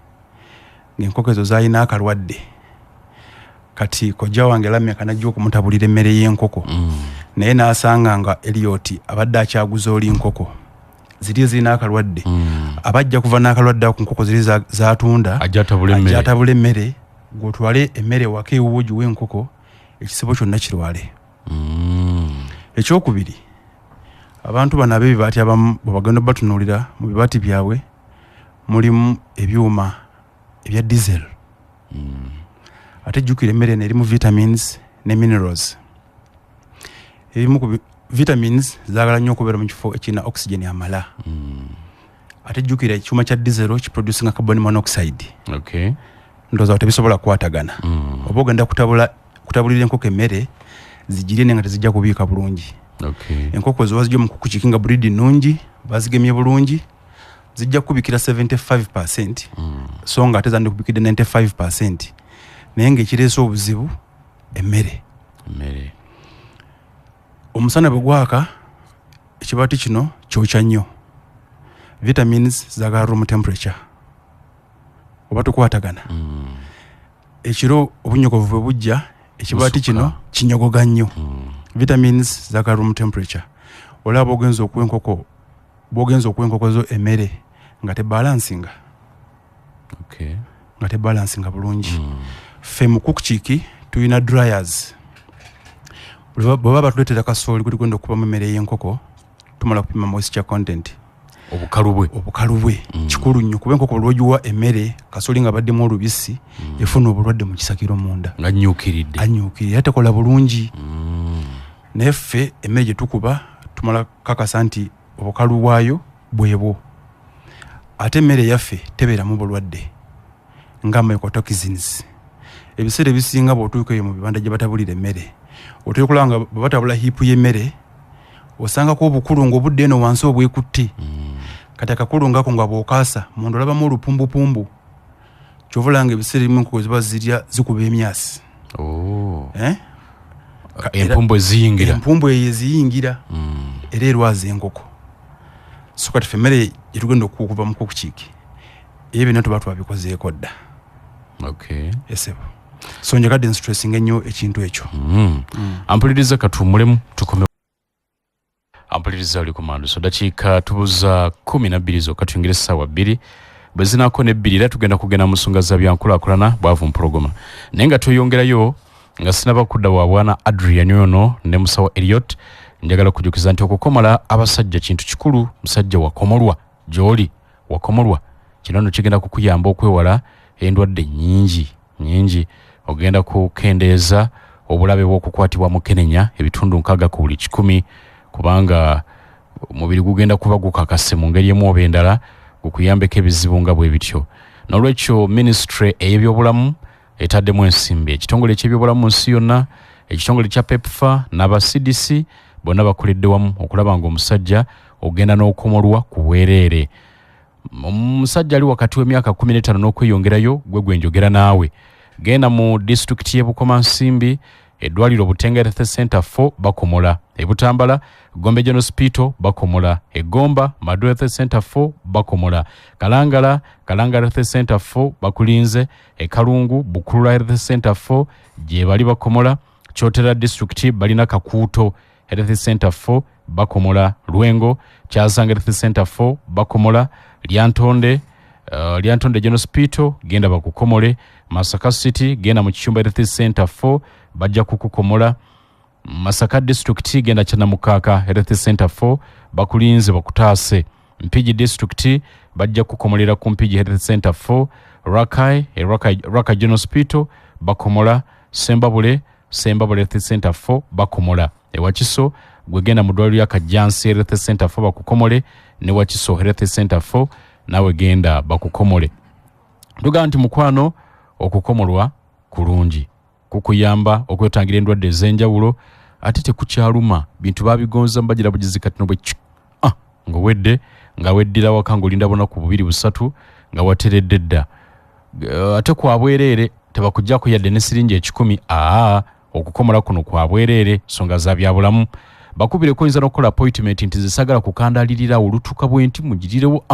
ng'enkoko ezo zaalina akalwadde kati kojja wange lamya kanajja okumutabulira emmere y'enkoko naye n'asanga nga Elliot abadde akyaguza oli nkoko ziri zirina akalwadde abajja kuva n'akalwadde ku nkoko ziri zatunda ajja atabula emmere gw'otwale emmere waka ewuwo giwe enkoko ekisibo kyonna kirwale ekyokubiri abantu bano ab'ebibaati abamu bwe bagenda batunuulira mu bibaati byabwe mulimu ebyuma ebya diesel ate jjukira emmere eno erimu vitamins ne minerals ebimu ku vitamins zaagala nnyo okubeera mu kifo ekirina oxygen amala ate jjukira ekyuma kya diesel kiproducinga carbon monoxide ndowooza tebisobola kukwatagana oba ogenda kutabulira enkoko emmere zigirye naye nga tezijja kubiika bulungi enkoko zo bazijja mu kukikinga breed nnungi bazigemye bulungi zijja kubikira 75% so nga ate zandi kubikidde 95% naye ng'ekireese obuzibu emmere omusana bwe gwaka ekibaati kino kyokya nnyo vitamins zaagala room temperature oba tukwatagana ekiro obunyogovu bwe bujja ekibaati kino kinyogoga nnyo vitamins zaagala room temperature olaba bw'ogenza okuwa enkoko zo emmere nga tebalansinga bulungi ffe mu cookchiki tulina dryers bwe baba batuleetera kasooli kuli kwenda okubamu emmere y'enkoko tumala kupima moisture content obukalu bwe kikulu nnyo kuba enkoko olwogiwa emmere kasooli nga baddemu olubisi efuna obulwadde mu kisakiro munda anyuukiridde ate kola bulungi naye ffe emmere gye tukuba tumala kakasa nti obukalu bwayo bwebwo ate emmere yaffe tebeeramu bulwadde nga mycotoxins ebiseera ebisinga bw'otuuka eyo mu bibanda gye batabulira emmere otekulaba nga bwe batabula hiipu y'emmere osangako obukulu ng'obudde eno wansi obwekutte kati akakulu ngako nga bw'okaasa munda olabamu olupumbupumbu kyovulanga ebiseera ebimu enkoko ziba zirya zikuba emyasi empumbu eyo eziyingira era erwaza enkoko so kati ffe emmere gyetugenda okukuba mu kukiiki ebyo byonna tuba twabikozeeko dda esebo so njagadde nstressinga ennyo ekintu ekyo ampuliriza katuwummulemu tukome ampuliriza ali kumando so dakiika tubuza 12 zokka tuyingire essaawa 2 bwe zinaako ne2 era tugenda mu nsonga za byankulaakulana bwavu mpologoma naye nga tweyongerayo nga sinaba kudda wa bwana Adrian ono ne musawo Elliot njagala kujjukiza nti okukomala abasajja kintu kikulu musajja wakomolwa gy'oli wakomolwa kino nno kigenda kukuyamba okwewala endwadde nnyingi ogenda kukendeeza obulabe bw'okukwatibwa mu Kenenya ebitundu 6 ku buli 100 kubanga omubiri gugenda kuba gukakase mu ngeri emu oba endala gukuyambeko ebizibu nga bwe bityo n'olwekyo ministry ey'ebyobulamu etaddemu ensimbi ekitongole eky'ebyobulamu mu nsi yonna ekitongole kya PEPFAR n'aba CDC bonna bakoledde wamu okulaba ng'omusajja ogenda n'okomolwa ku bwereere. Omusajja ali wakati w'emyaka 15 n'okweyongerayo gwe gwenjogera naawe. Genda mu disitulikiti y'e Bukomansimbi, eddwaliro Butenga Health Center 4 bakomola. E Butambala Gombe General Hospital bakomola. E Gomba Madu Health Center 4 bakomola. Kalangala Health Center 4 bakulinze. E Kalungu Bukulula Health Center 4 gye bali bakomola. Kyotera district balina Kakuuto Health Center 4 bakomola. Lwengo Kyazanga Health Center 4 bakomola. Lyantonde General Hospital genda bakukomole. Masaka City genda mu Kichumba Health Center 4 bajja kukukomola. Masaka District genda Kyanamukaka Health Center 4 bakulinze bakutaase. Mpigi District bajja kukomolera ku Mpigi Health Center 4. Rakai General Hospital bakomola. Sembabule Health Center 4 bakomola. Ewakiso gwegenda mu ddwaliro lya Kajjansi Health Center 4 bakukomole. Ne Wakiso Health Center 4 nawe genda bakukomole. Tuga nti mukwano okukomolwa kulungi kukuyamba okwetangira endwadde ez'enjawulo ate tekukyaluma bintu babigonza mbagira bugizi kati no bwe nga weddira waka ng'olinda bonaku 2-3 nga wateredde dda ate kwa bwereere tebakuggyako yadde ne siringi 10 okukomola kuno kwa bwereere songa za byabulamu bakubireko oyinza n'okukola appointment nti zisagala kukandalirira olutuka bwenti mugirirewo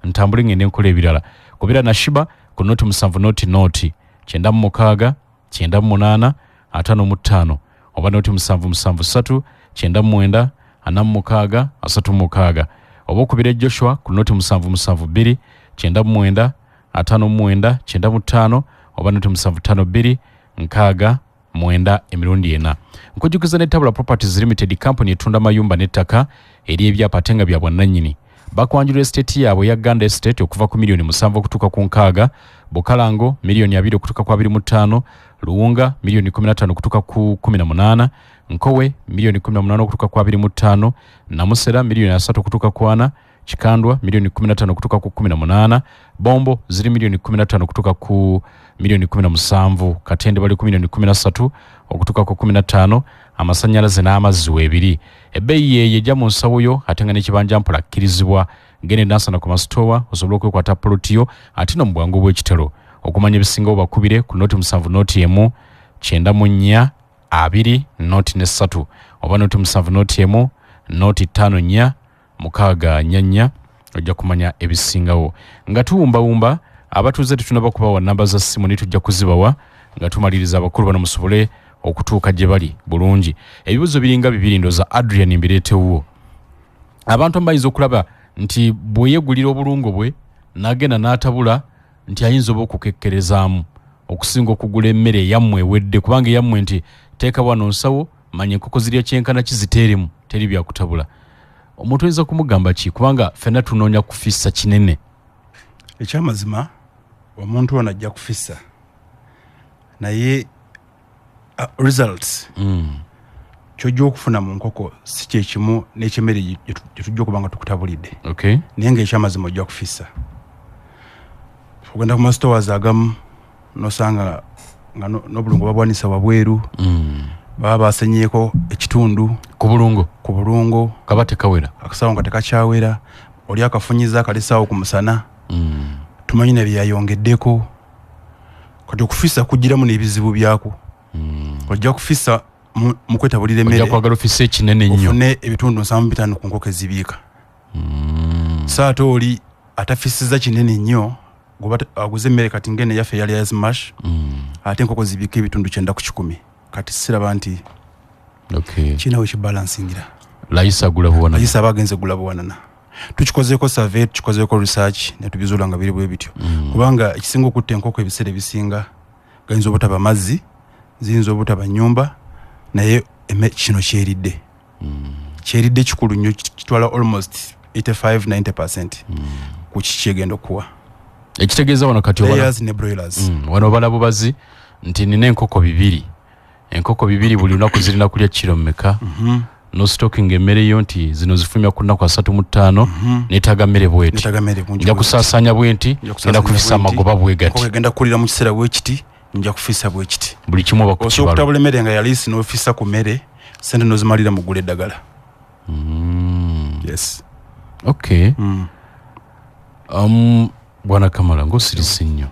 ntambule ngende nkola ebirala kubira na shiba ku noti 7 noti 96 98 55 oba noti 773 99 46 36 oba okubira Joshua ku noti 772 99 59 95 oba noti 752 nkaaga mwenda emirundi ena. Nkujjukiza ne Tabula Properties Limited company etunda mayumba n'ettaka eri ebyapa tenga bya bwannannyini. Bakwanjula estate yaabwe ya Ganda Estate okuva ku milioni 7 okutuuka ku nkaaga, Bukalango milioni 2 okutuuka ku 25, Luwunga milioni 15 okutuuka ku 18, Nkowe milioni 18 okutuuka ku 25, Namusera milioni 3 okutuuka ku 4, Chikandwa milioni 15 okutuuka ku 18, Bombo ziri milioni 15 okutuuka ku milioni 17, Katende bali ku milioni 13 okutuuka ku 15, amasanyalaze n'amazzi weebiri. Ebbeeyi ye ejja mu nsawo yo ate nga n'ekibanja mpola kkirizibwa. Gende nansana ku masitowa osobola okwekwata polotiyo ate no mu bwangu bw'ekitalo. Okumanya ebisingawo bakubire ku noti 7 noti 1 94 2 noti 3 oba noti 7 noti 1 noti 5 4 ojja kumanya ebisingawo. Nga tuwumbawumba abatuuze tetunaba kubawa namba za ssimu ne tujja kuzibawa nga tumaliriza abakulu bano musobole okutuuka gye bali bulungi. Ebibuzo biringa bibiri ndoza Adrian mbireetewo. Abantu mbayinza okulaba nti bweyegulira obulungo bwe nagenda n'atabula nti ayinza okukekkerezaamu okusinga okugula emmere yammwe ewedde kubanga yammwe nti teeka wano nsawo manya enkoko zirya kyenkana kiziteeremu teri byakutabula. Omuntu oyinza kumugamba ki kubanga ffenna tunoonya kufissa kinene. Ekyamazima omuntu ono ajja kufissa naye results kyojja okufuna mu nkoko si kyekimu n'ekyemmere gye tujja okuba nga tukutabulidde. Okay. Naye ng'ekyamazima ojja kufissa. Ogenda ku mastores agamu nosanga nga n'obulungo babwanisa wabweru baba basenyeeko ekitundu ku bulungo kaba tekawera akasawo nga tekakyawera oli akafunyiza akalisaawo ku musana tumanyi ne byayongeddeko kati okufissa kugiramu n'ebizibu byako. Ojja kufissa mu kwetabulira emmere ojja kwagala ofisse ekinene nnyo ofune ebitundu 75 ku nkoko ezibiika. So ate oli atafisiza kinene nnyo goba aguze emmere kati ngene yaffe yali ya smash ate enkoko zibiika ebitundu 9 ku 10 kati siraba nti kinawe kibalansingira. Layisa gulabuwana layisa bagenze gulabuwana tukikozeeko survey tukikozeeko research ne tubizuula nga biri bwe bityo kubanga ekisinga okutta enkoko ebiseera ebisinga gayinza obutaba mazzi ziyinza obutaba nnyumba naye kino kyeridde kyeridde kikulu nnyo kitwala almost 85-90% ku kikyegenda okuwa. Ekitegeeza wano kati layers ne broilers wano balabubazi nti nina enkoko 2 buli lunaku zirina kulya kilo mmeka no stocking emmere yo nti zino zifulumya ku nnaku 35 neetaaga mmere bweti nja kusaasaanya bwenti genda kufissa amagoba bwegati genda kukulira mu kiseera bwekiti nja kufissa bwekiti buli kimu oba osobola okutabula emmere nga yaliisi n'ofissa ku mmere sente nozimalira mu ggula eddagala. Yes. Okay. Bwana Kamala ng'osirisi nnyo.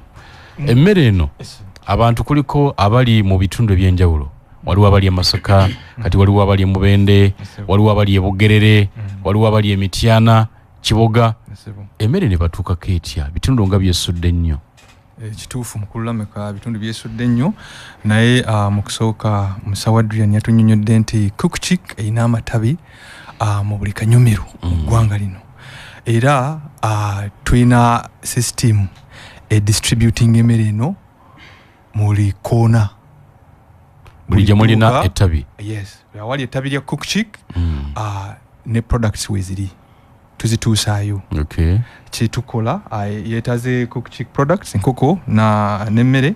Emmere eno abantu kuliko abali mu bitundu ebyenjawulo. Waliwo abali e Masaka, kati waliwo abali e Mubende, waliwo abali e Bugerere, waliwo abali e Mityana, Kiboga. Emmere ne batuukako etya? Bitundu nga byesudde nnyo. Kituufu mukulu Lameka bitundu byesudde nnyo naye mu kusooka musawo Adrian yatunnyonnyodde nti Cook Chick erina amatabi mu buli kanyomero mu ggwanga lino. Era tulina system distributing emmere eno muli koona. Buli gye mulina ettabi. Yes. Awali ettabi lya Cook Chick ne products weeziri tuzituusaayo. Okay. Kyetukola yeetaze Cook Chick products enkoko n'emmere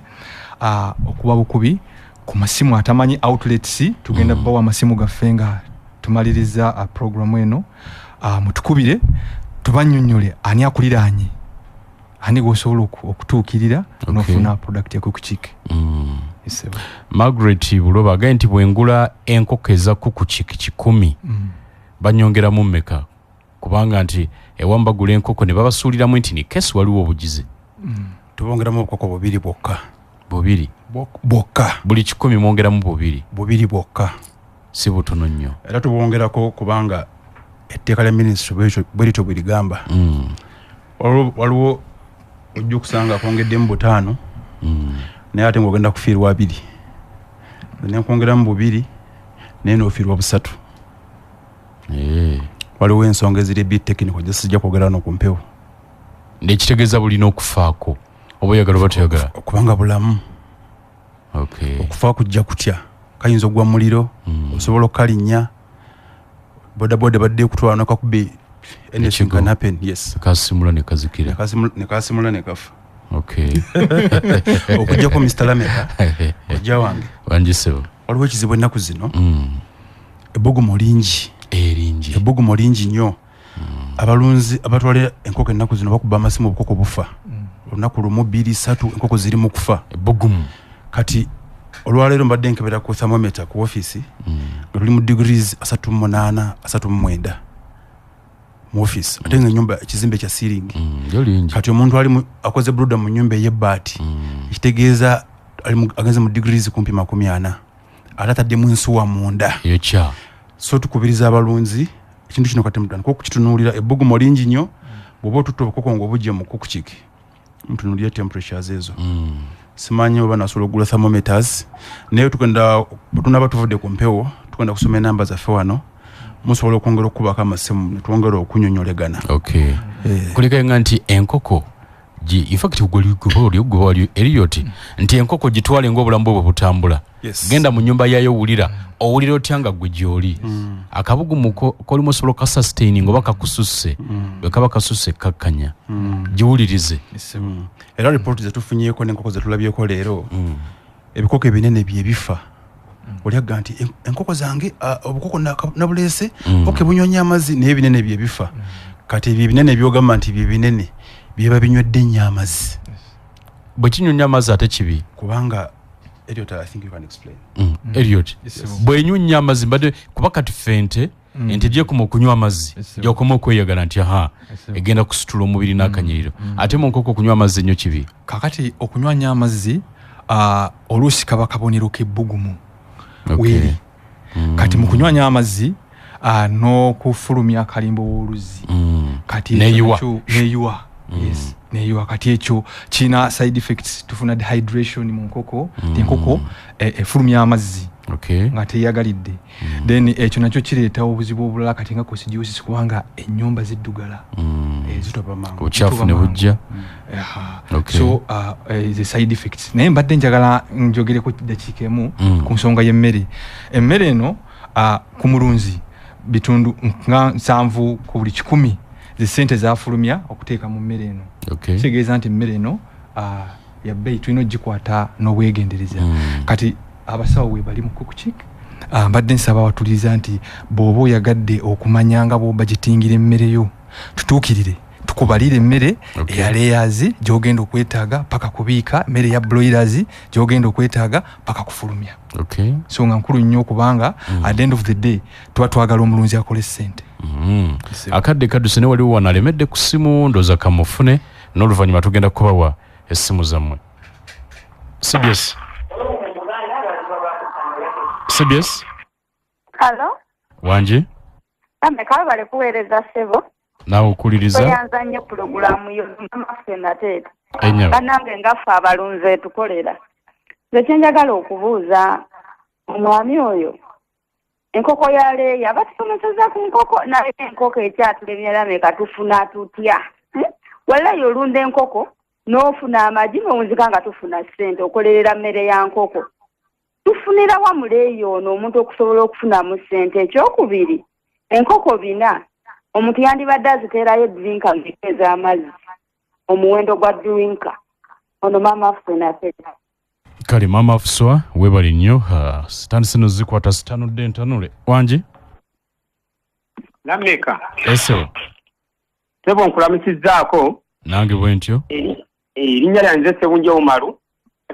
okuba bukubi ku masimu atamanyi outlets tugenda bawa amasimu gaffe nga tumaliriza programu eno mutukubire tubannyonnyole ani akuliraanye ani gwosobola okutuukirira n'ofuna product ya Cook Chick. Margaret Buloba agaye nti bwengula enkoko eza Cook Chick 100 banyongeramu mmeka kubanga nti ewamba gula enkoko ne babasuuliramu nti ni kesi waliwo obugize. Tubongeramu obukoko 2 bwokka. 2 bwokka. Buli 100 mwongeramu 2 bwokka. Si butono nnyo. Era tubongerako kubanga etteeka lya ministry bw'erityo bwe ligamba. Waliwo ojja okusanga akongeddemu 5 naye ate ng'ogenda kufiirwa 2 ne nkwongeramu 2 naye n'ofiirwa 3. Waliwo ensonga eziri bit technical gye sijja kwogera no ku mpewo. Nekitegeeza bulina okufaako oba oyagala oba toyagala. Kubanga bulamu. Okay. Okufa kujja kutya kayinza ogwa muliro osobola okukalinnya bodaboda badde kutwala nakakubi anything can happen. Yes. Kasimula ne kazikira. Kasimula ne kafa. Okay. Okujjako Mr. Lameka ojja wange wanjisebo waliwo ekizibu ennaku zino ebbugumu lingi nnyo. Abalunzi abatwala enkoko ennaku zino bakuba amasimu obukoko bufa olunaku lumu 2 3 enkoko ziri mu kufa ebbugumu. Kati olwaleero mbadde nkebera ku thermometer ku office tuli mu degrees 38 39 mu office ate nga nyumba ekizimbe kya ceiling. Kati omuntu ali akoze bruda mu nyumba ey'ebbaati kitegeeza agenze mu degrees kumpi 40 atataddemu ensuwa munda. So tukubiriza abalunzi ekintu kino kati mutandika okukitunuulira ebbugumu lingi nnyo bw'oba otutta obukoko ng'obujje mu Cook Chick mutunuulira temperatures ezo. Simanyi oba nasobola okugula thermometers naye tunaba tuvudde ku mpewo tugenda kusoma enamba zaffe wano musobola okwongera okubaka amasimu ne twongera okunyonyolegana. Okay. Kuleka nga nti enkoko in fact gwali Elliot nti enkoko gitwale ng'obulamu bwe butambula. Genda mu nnyumba yayo owulira otya nga gwe gy'oli. Akabugumu kolimu osobola okasustaining oba kakususse bwe kaba kasusse kakkanya giwulirize. Era report zetufunyeeko n'enkoko zetulabyeko leero ebikoko ebinene bye bifa. Olyaga nti enkoko zange obukoko nabuleese bunyoonya amazzi naye ebinene bye bifa. Kati ebyo ebinene byogamba nti bye binene byeba binywedde nnyo amazzi. Bwe kinyoonya amazzi ate kibi kubanga Elliot, I think you can explain. Elliot, bwe nyunya amazzi mbadde kuba kati fente ente gyekoma okunywa amazzi gyokoma okweyagala nti egenda kusitula omubiri n'akanyiriro ate mu nkoko okunywa amazzi ennyo kibi. Kakati okunywa nnyo amazzi oluusi kaba kabonero k'ebbugumu weeri. Kati mu kunywa nnyo amazzi n'okufulumya akalimbo w'oluzzi kati neeyiwa. Yes. Neyiwa kati ekyo kina side effects. Tufuna dehydration mu nkoko enkoko efulumya amazzi nga teyagalidde. Then ekyo nakyo kireeta obuzibu obulala kati nga kosidiosis kubanga ennyumba ziddugala zitoba mangu obucaafu ne bujja. So the side effects naye mbadde njagala njogereko dakiika emu ku nsonga y'emmere. Emmere eno ku mulunzi bitundu nga 7 ku buli 100 zisente zafulumya okuteeka mu mmere eno. Kitegeeza nti emmere eno ya bbeeyi tulina ogikwata n'obwegendereza. Kati abasawo we bali mu Cook Chick mbadde nsaba watuliza nti bw'oba oyagadde okumanya nga bw'oba gitingira emmere yo tutuukirire tukubalire emmere eya layers gy'ogenda okwetaaga paka kubiika, emmere ya broilers gy'ogenda okwetaaga paka kufulumya. So nga nkulu nnyo kubanga at the end of the day tuba twagala omulunzi akole ssente. akadde kaduse ne waliwo wanalemedde ku simu ndoza kamufune n'oluvannyuma tugenda kubawa essimu zammwe. CBS. Hello. Wanji? Kale bali kuweereza ssebo. Naawe okuliriza? Oyanza nnyo pulogulaamu yo maffe nateeta. Enyawe. Bannange ngaffe abalunzi tukolera. Nze kye njagala okubuuza omwami oyo enkoko ya Leeya batusomeseza ku nkoko naye enkoko ekyatulemye Lameka tufuna tutya? Wallahi olunda enkoko n'ofuna amagi n'owunzika nga tufuna ssente okolerera mmere ya nkoko. Tufunira wa Muleeya ono omuntu okusobola okufunamu ssente? Ekyokubiri enkoko bina omuntu yandibadde aziteerayo drinka ez'amazzi omuwendo gwa drinka ono maama ffe naseeta. Kale mama afuswa webali nnyo sitandise nozikwata sitanudde ntanule. Wanji? Lameka. Esewo. Sebo nkulamusizzaako. Nange bwe ntyo. Erinnya lyange Ssebungi Omaru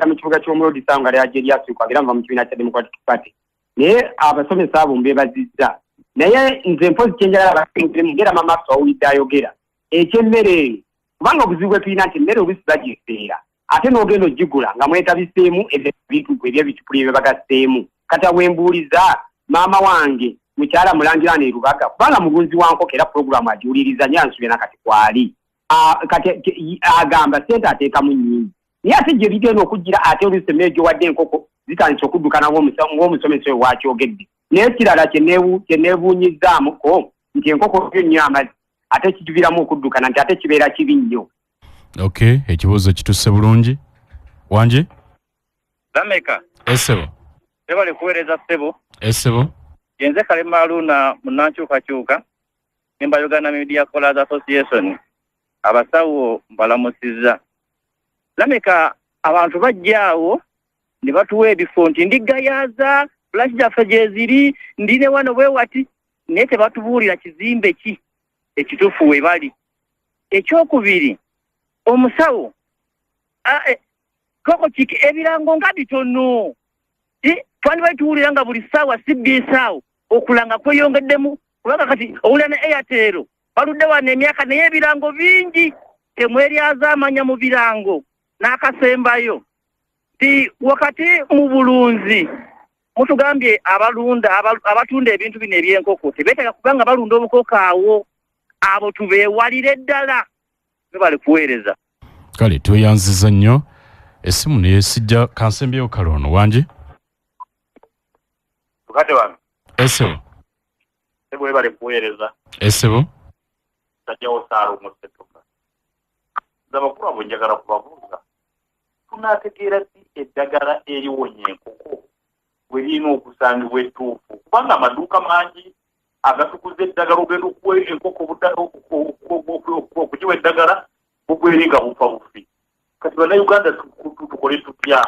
mu kibuga ky'Omulodi Sanga lyaje lyasukwa era nva mu kibiina kya Democratic Party. Naye abasomesa abo mbebazizza. Naye nze mpozi kyenjagala abasingira mugera mama afuswa owulidde ayogera. Ekyemmere kubanga obuzibu bwe tulina nti emmere oluusi bagiseera. Ate n'ogenda ogigula nga mwetabiseemu ebintu eby'ebicupuli bye bagasseemu. Kati awembuuliza maama wange mukyala Mulangirane e Rubaga kubanga mugunzi wa nkoko era pulogulaamu agiwuliriza nnyo ansubye nakati kwali. Kati agamba ssente ateekamu nnyingi. Naye ate gye bigenda okugira ate oluusi emmere gy'owadde enkoko zitandise okuddukana ng'omusomesa oyo bw'akyogedde. Naye kirala kye neebuunyizzamuko nti enkoko yo nnyo amazzi ate kigiviiramu okuddukana nti ate kibeera kibi nnyo. Okay, ekibuuzo kitusse bulungi. Wanji? Lameka. Esebo. Sebali kuweereza ssebo. Esebo. Yenze Kalema Haruna munnankyukakyuka memba Uganda Media Scholars Association. Abasawo mbalamusizza. Lameka abantu bajjaawo ne batuwa ebifo nti ndigayaaza flash gyaffe gyeziri ndine wano bwe wati naye tebatubuulira kizimbe ki ekituufu we bali. Ekyokubiri omusawo koko kiki ebirango nga bitono twandi bayituwulira nga buli ssaawa CBS awo okulanga kweyongeddemu kubanga kati owulira ne Airtel baludde wano emyaka naye ebirango bingi temweryaza amanya mu birango n'akasembayo ti wakati mu bulunzi mutugambye abatunda ebintu bino ebyenkoko tebeetaaga kubanga balunda obukoko awo abo tubeewalire ddala bali kuweereza. Kale tweyanziza nnyo essimu neyesijja kansembyeyo kalono. Wanji? Tukate wange. Esebo. Sebo bali kuweereza. Esebo. Tajjawo saalo musetuka. Zabakulu abo njagala kubabuuza. Tunaategeera ddi eddagala eriwonya enkoko bwe lirina okusangibwa ettuufu? Kubanga amaduuka mangi agatukuza eddagala ogenda okuwa enkoko okugiwa eddagala bugweri nga bufa bufi. Kati bannayuganda tukole tutya?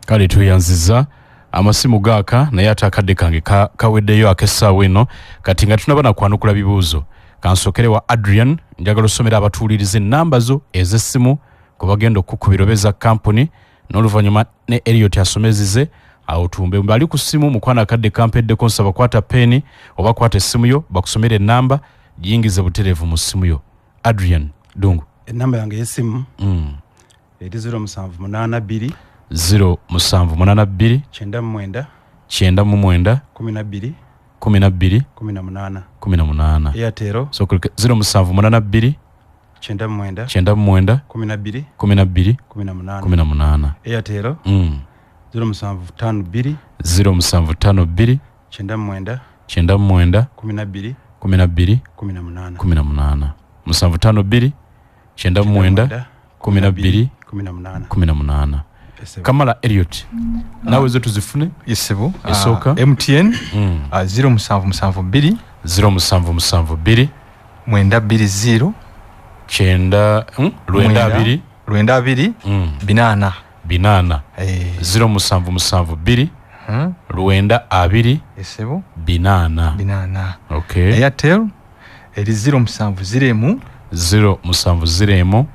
Kale tweyanziza amasimu gaaka naye ate akadde kange kaweddeyo ak'essaawa eno kati nga tunaba nakwanukula bibuuzo kansokere wa Adrian njagala osomera abatuuliriza ennamba zo ez'essimu kwe bagenda okukubira obeza kampuni n'oluvannyuma ne Elliot asomezize awo tumbe mbali ku ssimu mukwana akadde kampeddeko nsaba kwata peni oba kwata essimu yo bakusomera ennamba giyingize butereevu mu ssimu yo. Adrian Dungu. Ennamba yange y'essimu eri 0782 0782 99 99 12 12 18 Airtel so 0782 99 99 12 12 18 Airtel 0752 0752 99 99 12 12 18 752 99 12 18 Kamala Elliot nawe zo tuzifune Esebo. Esooka MTN 0772 0772 920 kyenda lwenda abiri 8 binana 0772 lwenda abiri Esebo binana. Okay. Airtel eri 0701 0701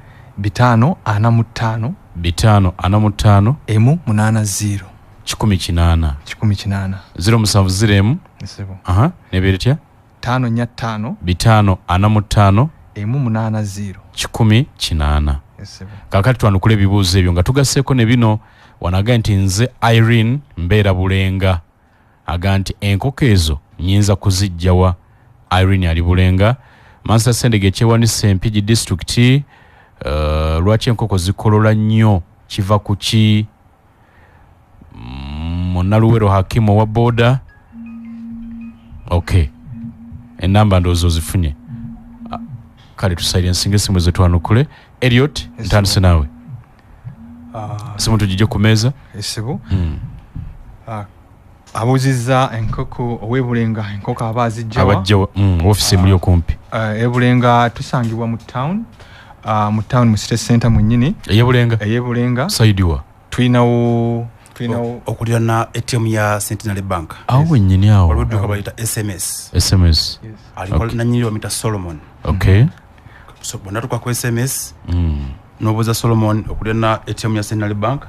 545 545 80 18 0701 Esebo. neberetya 545 545 180 108. Kakati twanukule ebibuuzo ebyo nga tugasseeko ne bino wanaga nti nze Irene Mbeera Bulenga aga nti enkoko ezo nyinza kuzijjawa. Irene ali Bulenga. Mansa Sendege kyewanise Mpigi district. Lwaki enkoko zikolola nnyo kiva ku ki? Munaluwero Hakimu wa boda. Okay. Enamba ndozo zifunye. Kale tusilence ngesimu zetu twanukule. Elliot ntandise nawe. Simu tujije ku meza. Esibu. Abuziza enkoko owebulenga enkoko abazijjawa office muri okumpi ebulenga tusangibwa mu town mu city center munyini eyebulenga saidiwa twinawo okulira na ATM ya Centenary Bank awo nyini awo waludde kabalita SMS aliko na nyini wa mita Solomon. Okay, so bonatuka ku SMS nobuza Solomon okulira na ATM ya Centenary Bank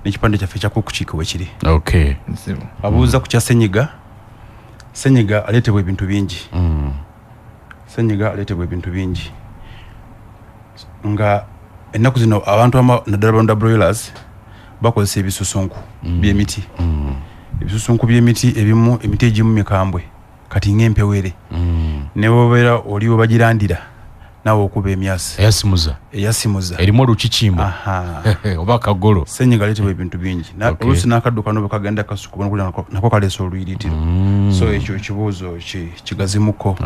n'ekipande kyaffe kya kukukiiko wekiri. Okay, abuuza ku kya senyiga aleetebwa ebintu bingi. Senyiga aleetebwa ebintu bingi nga ennaku zino abantu naddala balonda broilers bakozesa ebisusunku by'emiti. Ebisusunku by'emiti ebimu emiti egimu mikambwe kati ng'empewere ne bobeera oliwo bagirandira nawe okuba emyasi eyasimuza erimu olukikimbo oba kagolo. Senyiga aleetebwa ebintu bingi oluusi n'akadduka nobe kagenda kasuku nako kaleesa oluyiriitiro. So ekyo ekibuuzo kigazimuko.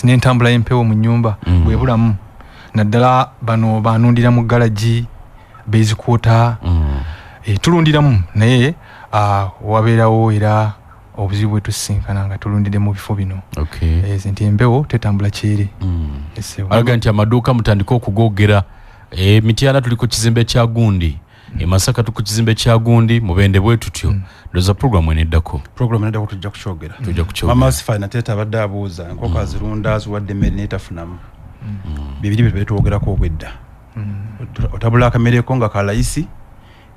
n'entambula y'empewo mu nnyumba bwebulamu naddala bano banundira mu galaji bezikwota tulundiramu naye wabeerawo era obuzibu bwetusinkana nga tulundide mu bifo bino. Nti empewo tetambula kyeri. Alaga nti amaduuka mutandika okugogera. Mityana tuli ku kizimbe kya Gundi, Masaka tuli ku kizimbe kya Gundi, Mubende bwe tutyo. Ndoza program eneddako tujja kukyogera. Mama Sifa nateta abadde abuuza enkoko azirunda aziwadde emmere n'etafunamu. Bibiri bye tuwogerako obwedda. Otabula akamereko nga kalayisi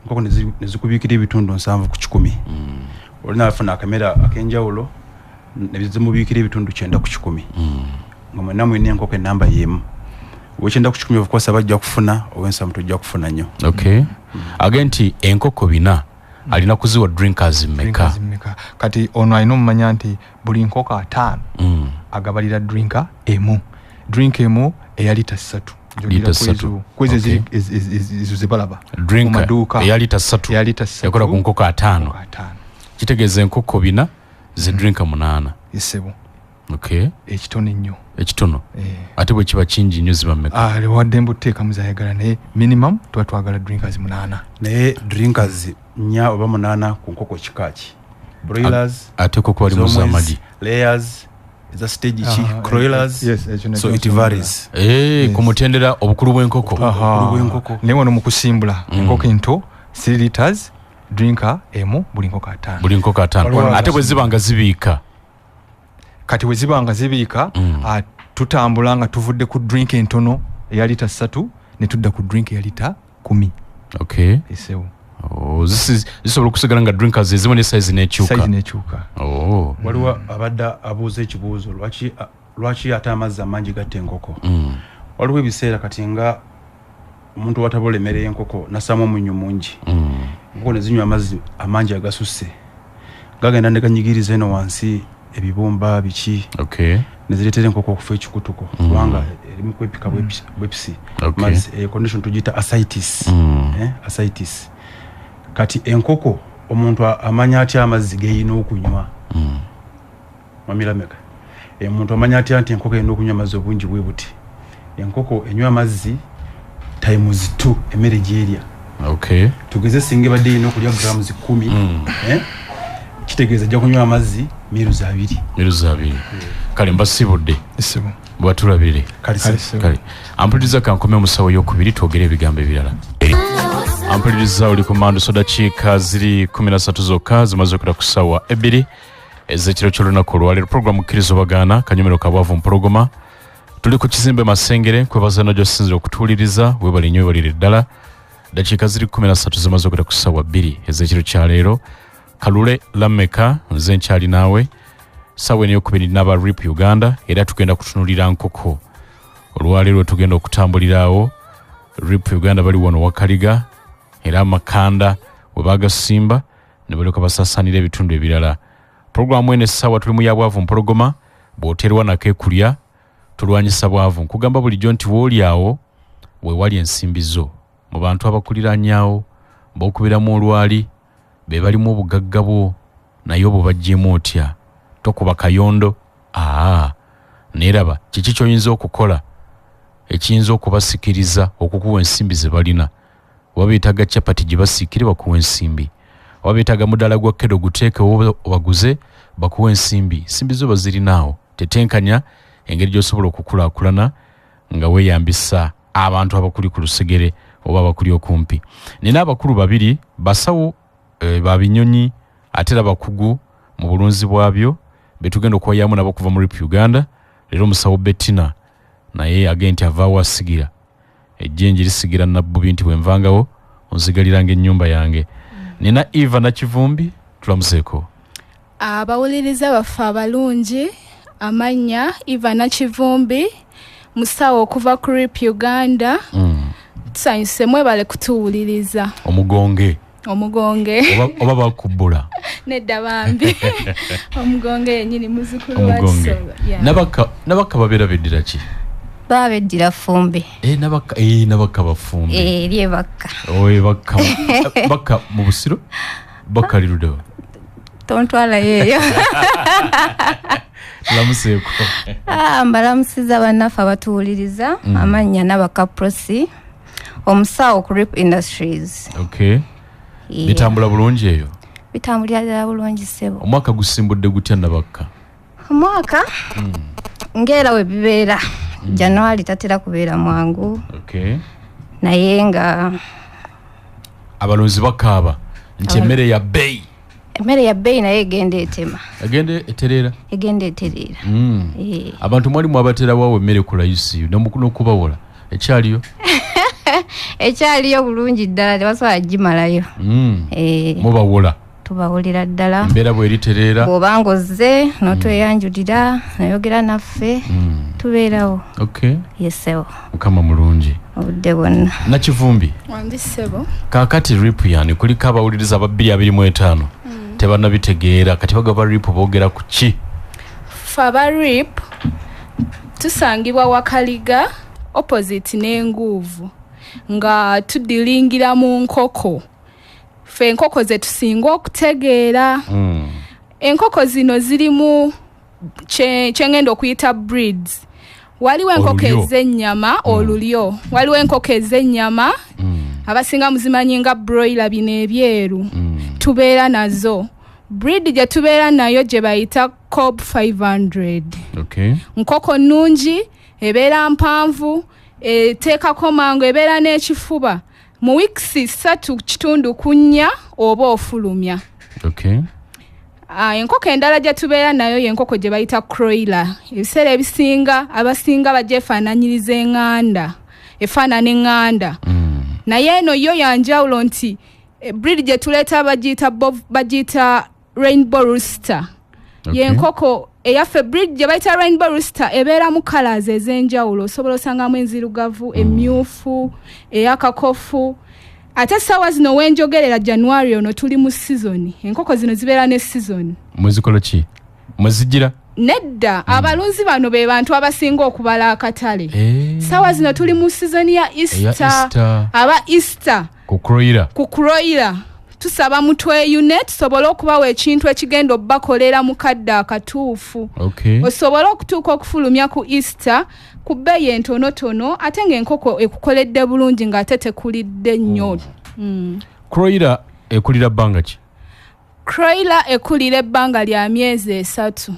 enkoko ne zikubiikira ebitundu 7 ku 10. Olina afuna akamera akenjawulo ne bizimubiikira ebitundu 9 ku 10. Nga mwenna mwine enkoko enamba y'emu. Wekyenda ku 10 of course abajja kufuna owensa mtu ojja kufuna nnyo. Agenti enkoko bina alina kuziwa drinkers mmeka. Kati ono alina omumanya nti buli nkoko 5 agabalira drinka emu. Drink emu eya lita 3. Kwezi zibalaba. Drinka eya lita 3 yakola ku nkoko 5. Kitegeeza enkoko bina ze drinka 8. Yesebo. Ekitono nnyo. Ekitono. Ate bwe kiba kingi nnyo ziba mmeka? Wadde mbuteeka muzayagala naye minimum tuba twagala drinkers 8. Naye drinkers 4 oba 8 ku nkoko kikaaki. Broilers. Ate koko bali mu zamadi. Layers. Eza stage ki croilers. So it varies. Kumutendera obukulu bw'enkoko. Naye wano mu kusimbula enkoko ento 3 liters drinker emu buli nkoko 5. Buli nkoko 5. Ate bwe ziba nga zibiika. Kati bwe ziba nga zibiika tutambula nga tuvudde ku drink entono eya lita 3 ne tudda ku drink ya lita 10. Esewo. Zisobola okusigala nga drinkers ezimu ne size n'ekyuka. Waliwo abadde abuuza ekibuuzo lwaki ate amazzi amangi gatta enkoko. Waliwo ebiseera kati nga omuntu watabola emmere y'enkoko nasaamu omunnyo mungi. Enkoko ne zinywa amazzi amangi agasusse gagenda ne ganyigiriza eno wansi ebibumba biki. Ne zireetera enkoko okufa ekikutuko kubanga erimu kwepika bwepisi. Condition tugiyita ascites. Ascites. Kati enkoko omuntu amanya atya amazzi geyina okunywa. Mamirameka. Omuntu amanya atya nti enkoko eyina okunywa amazzi obungi bwe buti. Enkoko enywa amazzi times 2 emmere gy'erya. Tugeze singa badde eyina okulya grams 10. Kitegeeza ajja kunywa amazzi miruzi 2. Kale mbasibudde. Bwatulabire. Kale. Ampuliriza kankome omusawo y'okubiri twogere ebigambo ebirala. Ampuliriza oli ku mando soda kiika ziri 13 zokka zimaze okula ku ssaawa 2 ez'ekiro ky'olunaku olwaleero. Puroguramu kkirizo bagaana kanyomero kabwavu mpologoma. Tuli ku kizimbe Masengere kwebaza nagyo sinzira okutuuliriza webali nnyo webalire ddala. Dakiika ziri 13 zimaze okula ku ssaawa 2 ez'ekiro kya leero. Kalule Lameka nze nkyali naawe sawe niyo kubiri naba RIP Uganda era tugenda kutunulira nkoko olwaleero tugenda okutambulirawo RIP Uganda bali wano Wakaliga era amakanda webagasimba ne baleka basasanira ebitundu ebirala. Programu ene sawa tuli mu yabwavu mpologoma bwoterwa nakekulya tulwanyisa bwavu nkugamba bulijjo nti woolyawo we wali ensimbizo mu bantu abakuliranyaawo b'okubiramu olwali be balimu obugagga bwo naye obwo bajjemu otya tokuba kayondo neeraba kiki ky'oyinza okukola ekiyinza okubasikiriza okukuwa ensimbi ze balina. Wabeetaga capati gye basiikire bakuwa ensimbi, wabeetaga mudaala gwa kedo guteeke obaguze bakuwa ensimbi. Ensimbi zo bazirinaawo, tetenkanya engeri gy'osobola okukulaakulana nga weeyambisa abantu abakuli ku lusegere oba abakuli okumpi. Nina abakulu babiri basawo ba binyonyi ate era bakugu mu bulunzi bwabyo betugenda okuwayamu nabo kuva mu RIP Uganda. Leero musawo Bettina naye agenti avaawo asigira ejjenje lisigira nabbubi nti bwe nvangawo onzigaliranga ennyumba yange. Nina Eva na Kivumbi tulamuseeko. Abawuliriza baffe abalungi amanya Eva na Kivumbi musawo okuva ku RIP Uganda. Tusanyuse mwebale kutuwuliriza. Omugonge oba bakubbula nedda bambi omugonge yennyini muzukulu wa Kisolo. Nabaka babeera beddira ki? Babeddira Fumbi. Nabaka bafumbi. Lye bakka. Bakka mu busiro bakaliruddewo. Tontwala yeeyo. Lamuseeko. Mbalamusiza bannaffe abatuwuliriza amannya Nabaka Prosi omusawo ku RIP Industries. Okay. Bitambula bulungi eyo? Bitambulira ddala bulungi ssebo. Omwaka gusimbudde gutya Nabaka? Omwaka ngera we bibeera. January tatera kubeera mwangu. Okay. Naye nga abalunzi bakaaba nti emmere ya bbeeyi. Emmere ya bbeeyi naye egenda etema. Egenda etereera. Abantu mwalimu abatera waawo emmere ku layisi n'okubawola ekyaliyo? Ekyaliyo bulungi ddala tebasobola gimalayo. Mubawola? Tubawulira ddala. Embeera bw'eritereera? Bw'oba ng'ozze n'otweyanjulira n'oyogera naffe tubeerawo. Okay. Yesewo. Mukama mulungi. Obudde bwonna. Na Kivumbi? Wandi ssebo. Kaakati RIP yani kuliko abawuliriza aba 225 tebannabitegeera kati bagaba RIP boogera ku ki? Ffe aba RIP tusangibwa Wakaliga opposite n'enguuvu nga tudilingira mu nkoko. Ffe enkoko ze tusinga okutegeera. Enkoko zino zirimu kyengenda okuyita breeds. Waliwo enkoko ez'ennyama olulyo. Waliwo enkoko ez'ennyama abasinga muzimanyi nga broiler bino ebyeru. Tubeera nazo. Breed gye tubeera nayo gye bayita Cob 500. Okay. Nkoko nnungi ebeera mpanvu teekako mangu ebeera n'ekifuba mu weeks 3.4 oba ofulumya. Okay. Enkoko endala gye tubeera nayo y'enkoko gye bayita Croiler. Ebiseera ebisinga abasinga bagyefaananyiriza eŋŋanda efaanana eŋŋanda. Naye eno yo yanjawulo nti breed gye tuleeta bagiyita Rainbow Rooster. Okay. Y'enkoko eyaffe breed gye bayita Rainbow Rooster ebeera mu colours ez'enjawulo. Osobola osangamu enzirugavu, emmyufu, eyakakofu. Ate sawa zino wenjogerera January ono tuli mu season. Enkoko zino zibeera ne season. Mwezikola ki? Mwezigira? Nedda, abalunzi bano be bantu abasinga okubala akatale. Sawa zino tuli mu season ya Easter. Aba Easter. Ku Croiler. Tusaba mutwe unit sobola okubawa ekintu ekigenda obbakolera mu kadde akatuufu. Okay. Osobola okutuuka okufulumya ku Easter ku bbeeyi entonotono ate ng'enkoko ekukoledde bulungi ng'ate tekulidde nnyo. Croiler ekulira bbanga ki? Croiler ekulira ebbanga lya myezi 3.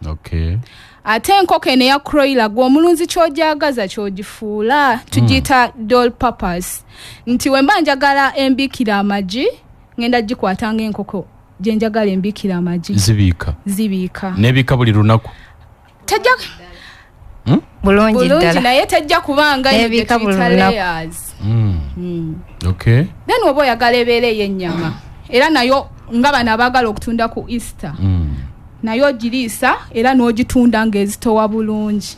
Okay. Ate enkoko eno eya Croiler gw'omulunzi ky'ojagaza ky'ogifuula tugiyita doll purpose. Nti we mba njagala embikira amagi ngenda gikwatanga enkoko gye njagala embikira amagi. Zibiika. Nebika buli lunaku? Tejja bulungi ddala. Naye tejja kubanga nebika buli lunaku. Okay. Then oba oyagala ebeera ey'ennyama era nayo nga bano abaagala okutunda ku Easter. nayo ogiriisa era n'ogitunda ng'ezitowa bulungi.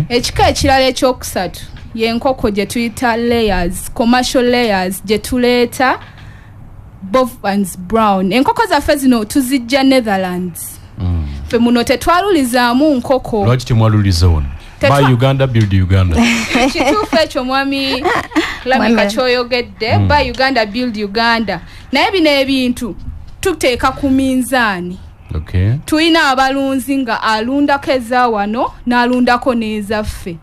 Ekika ekirala ekyokusatu y'enkoko gye tuyita layers, commercial layers gye tuleeta Bovans Brown. Enkoko zaffe zino tuzijja Netherlands. Ffe muno tetwalulizaamu nkoko. Lwaki temwaluliza wano? Buy Uganda, build Uganda. Kituufu ekyo mwami Lamika kyoyogedde, Buy Uganda, build Uganda. Naye bino ebintu tuteeka ku minzaani. Tuyina abalunzi nga alundako eza wano n'alundako n'ezaffe.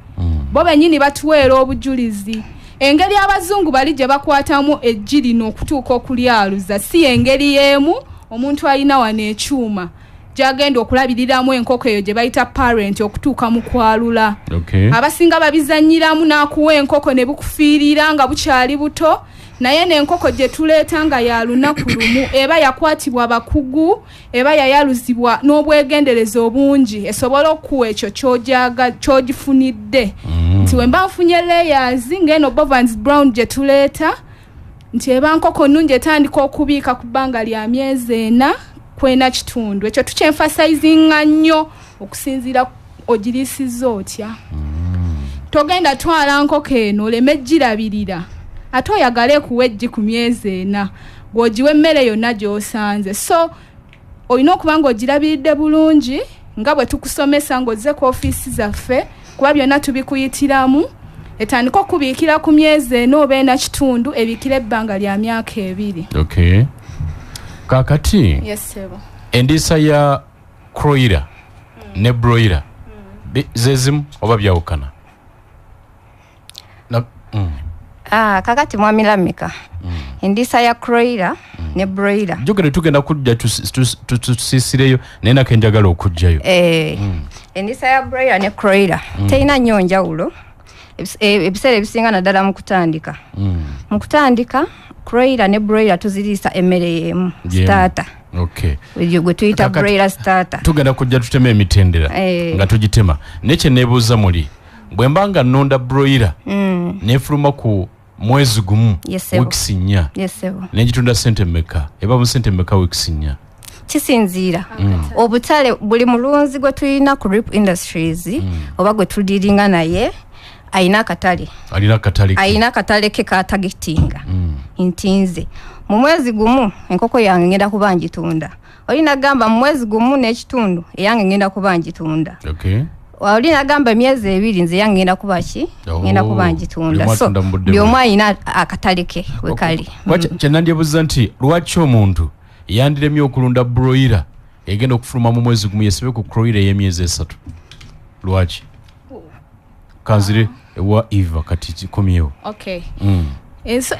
Bo bennyini batuweera obujulizi. Engeri abazungu bali gye bakwatamu eggi lino okutuuka okulyaluza si engeri y'emu omuntu alina wano ekyuma gy'agenda okulabiriramu enkoko eyo gye bayita parent okutuuka mu kwalula. Abasinga babizannyiramu n'akuwa enkoko ne bukufiirira nga bukyali buto, naye n'enkoko gye tuleeta nga ya lunaku lumu eba yakwatibwa abakugu, eba yayaluzibwa n'obwegendereza obungi esobola okuwa ekyo ky'ogifunidde. Nti we mba nfunye layers ng'eno Bovans Brown gye tuleeta nti eba nkoko nnungi etandika okubiika ku bbanga lya myezi 4 kwena kitundu. Ekyo tukyenfasizinga nnyo okusinziira ogiriisizza otya. Togenda twala nkoko eno oleme egirabirira ate oyagale kuwa eggi ku myezi 4 gw'ogiwa emmere yonna gy'osanze. So olina okuba ng'ogirabiridde bulungi nga bwe tukusomesa ng'ozze ku ofiisi zaffe kuba byonna tubikuyitiramu. Etandika okubiikira ku myezi 4 oba 4 kitundu ebiikira ebbanga lya myaka 2. Kakati endiisa ya Croiler ne Broiler zezimu oba byawukana? Kakati mwami Lamika endiisa ya Croiler ne Broiler jogere tugenda kujja tusiisireyo naye nako njagala okujjayo. Endiisa ya Broiler ne Croiler terina nnyo njawulo ebiseera ebisinga naddala mu kutandika. Mu kutandika Croiler ne Broiler tuziriisa emmere y'emu starter. Gwe tuyita Broiler starter. Tugenda kujja tutema emitendera nga tugitema. Nekye neebuuza muli bwe mba nga nnonda Broiler neefuluma ku mwezi gumu weeks 4 negitunda sente mmeka? Eba mu sente mmeka weeks 4? Kisinziira obutale buli mulunzi gwe tulina ku Rip Industries oba gwe tudiringa naye alina akatale ke katagitinga ntinze mu mwezi gumu enkoko yange ngenda kuba ngitunda. Olina gamba mu mwezi gumu n'ekitundu eyange ngenda kuba ngitunda. Olina gamba emyezi 2 nze yange ngenda kuba ki ngenda kuba ngitunda. So by'omu alina akatale ke we kali. Kye nandyebuuza nti lwaki omuntu yandiremye okulunda Broiler egenda okufuluma mu mwezi gumu yesibe ku Croiler y'emyezi 3? Lwaki? Kanzire ewa Eva kati kikomyewo.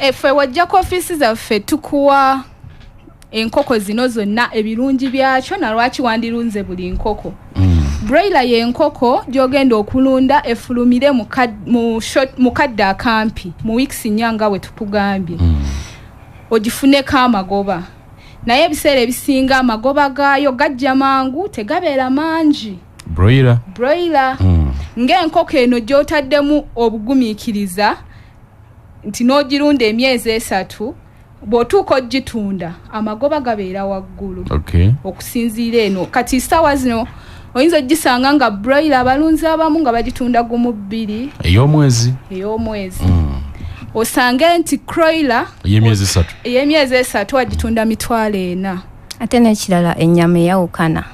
Effe wajja ku ofiisi zaffe tukuwa enkoko zino zonna ebirungi byakyo na lwaki wandirunze buli nkoko. Broiler y'enkoko gy'ogenda okulunda efulumire mu kadde akampi mu weeks 4 nga bwe tukugambye. Ogifuneko amagoba. Naye ebiseera ebisinga amagoba gaayo gajja mangu tegabeera mangi. Broiler. Ng'enkoko eno gy'otaddemu obugumiikiriza nti n'ogirunda emyezi 3 bw'otuuka ogitunda amagoba gabeera waggulu. Okusinziira eno kati sawa zino oyinza ogisanga nga Broiler abalunzi abamu nga bagitunda gumu 2 ey'omwezi. Osange nti Croiler ey'emyezi 3 agitunda $400. Ate n'ekirala ennyama eyawukana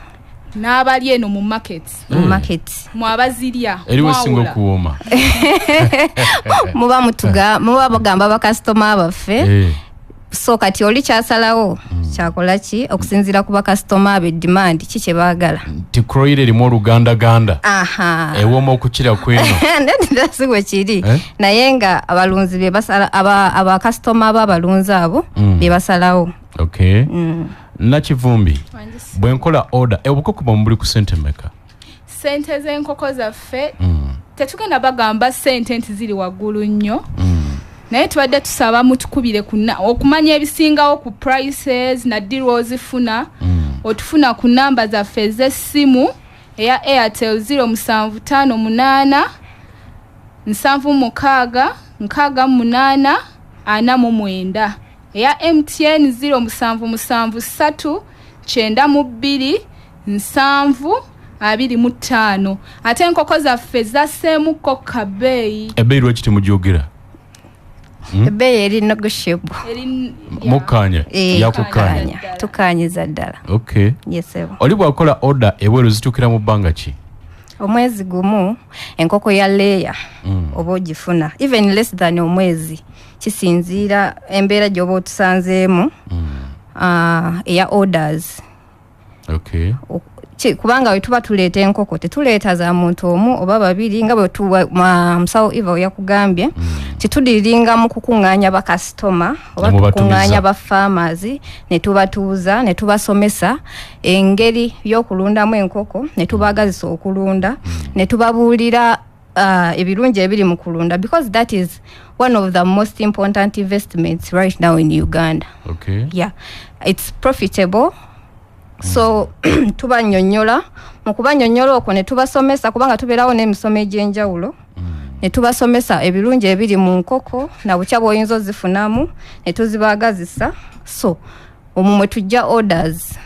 n'abali eno mu market mwabazirya eriwe singo kuwoma muba bagamba bakasitoma baffe. So kati oli kyasalawo kyakola ki okusinziira ku bakasitoma abe demand ki kye baagala. Ti Croiler erimu olugandaganda ewooma okukira kweno ndasi bwe kiri naye nga abalunzi be basala abakasitoma b'abalunzi abo be basalawo. Nakivumbi bwe nkola order obukoko buli ku sente mmeka? Sente z'enkoko zaffe tetugenda bagamba sente nti ziri waggulu nnyo. Naye tubadde tusaba mutukubire okumanya ebisingawo ku prices na deal ozifuna. Otufuna ku namba zaffe ez'essimu eya Airtel 0758 76 68 49, eya MTN 0773 92 725 ate enkoko zaffe zasseemuko kabeeyi. Ebbeeyi lwaki temujogera? Ebbeeyi eri negotiable. Mukkanya yakukanya tukanyiza ddala. Okay. Yes sir. Oli bw'akola order ebweru zitukira mu bbanga ki? Omwezi gumu enkoko ya leya oba ogifuna even less than omwezi kisinziira embeera gy'oba otusanzeemu eya orders. Okay. Kubanga we tuba tuleeta enkoko tetuleeta za muntu omu oba babiri nga bwe musawo Eva yakugambye titudiringa mu kukuŋŋaanya bakasitoma oba tukuŋŋaanya ba farmers ne tubatuuza ne tubasomesa engeri y'okulundamu enkoko ne tubagazisa okulunda ne tubabuulira ebirungi ebiri mu kulunda because that is one of the most important investments right now in Uganda. Okay. Yeah, it's profitable. So tubanyonyola mu kubanyonyola okwo ne tubasomesa kubanga tubeerawo n'emisomo egy'enjawulo ne tubasomesa ebirungi ebiri mu nkoko na bukya bw'oyinza ozifunamu ne tuzibaagazisa so omumwe tujja orders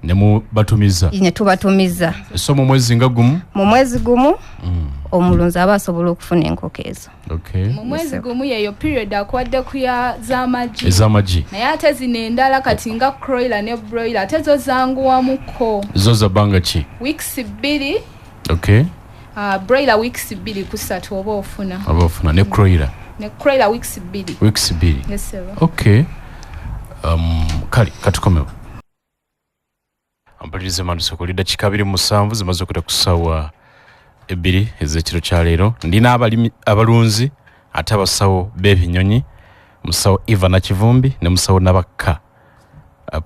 ne mubatumiza ne tubatumiza so mu mwezi nga gumu omulunzi aba asobola okufuna enkoko ezo. Okay. Mu mwezi gumu yeyo period akwadde kuya z'amagi. Ez'amagi. Naye ate zino endala kati nga croiler ne broiler ate zo zanguwamuko. Zo za bbanga ki? Weeks 2. Okay. Broiler weeks 2 ku 3 oba ofuna. Ne croiler. Ne croiler weeks 2. Weeks 2. Yes sir. Okay. Kali katukomewo. Ampulirize mandusoko lidakika 27 zimaze okuta ku ssaawa 2 ez'ekiro kya leero. Ndina abalunzi ate abasawo b'ebinyonyi musawo Eva Nakivumbi ne musawo Nabakka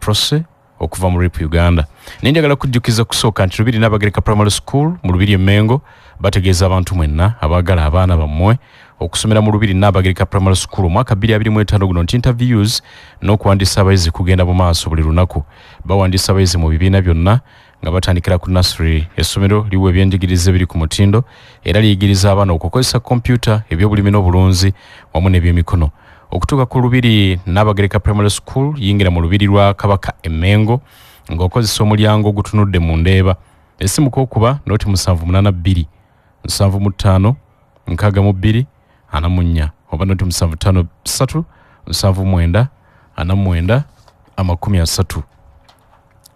Prose okuva mu RIP Uganda. Nenjagala kujjukiza kusooka nti Lubiri Nabagereka Primary School mu Lubiri Mengo bategeeza abantu mwenna abaagala abaana bammwe okusomera mu Lubiri Nabagereka Primary School omwaka 2025 guno nti interviews n'okuwandiisa abayizi kugenda mu maaso buli lunaku. Bawandiisa abayizi mu bibiina byonna nga batandikira ku nursery. Essomero liwa ebyenjigiriza ebiri ku mutindo era liyigiriza abaana okukozesa kompyuta, ebyobulimi n'obulunzi wamu n'ebyemikono. Okutuuka ku Lubiri Nabagereka Primary School yingira mu Lubiri lwa Kabaka Emengo ng'okozesa omulyango ogutunudde mu Ndeeba. Essimu k'okuba noti 782 75 62 44 oba noti 753 79 49 30.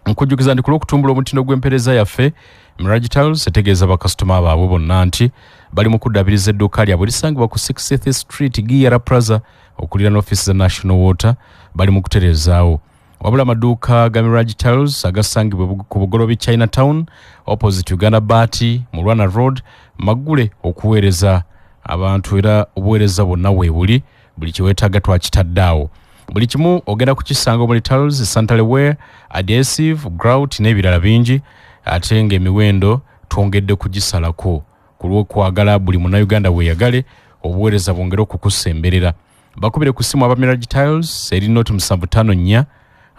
Nkujjukiza ndi ku lw'okutumbula omutindo gw'empeereza yaffe Mirage Tiles etegeeza bakasitoma baabwe bonna nti bali mu kuddabiriza edduuka lyabwe lisangibwa ku 60th Street Giyara Plaza okulira n'offisi za National Water bali mu kutereezaawo. Wabula amaduuka ga Mirage Tiles agasangibwa ku Bugolobi Chinatown opposite Uganda Bati mu Rwana Road magule okuweereza abantu era obuweereza bwonna weebuli buli kiweetaaga twakitaddaawo. Buli kimu ogenda kukisanga omuli tiles, santale wear, adhesive, grout n'ebirala bingi ate ng'emiwendo twongedde kugisalako ku lw'okwagala buli munnayuganda weeyagale obuweereza bwongere okukusemberera. Bakubire ku ssimu aba Mirage Tiles eri noti 754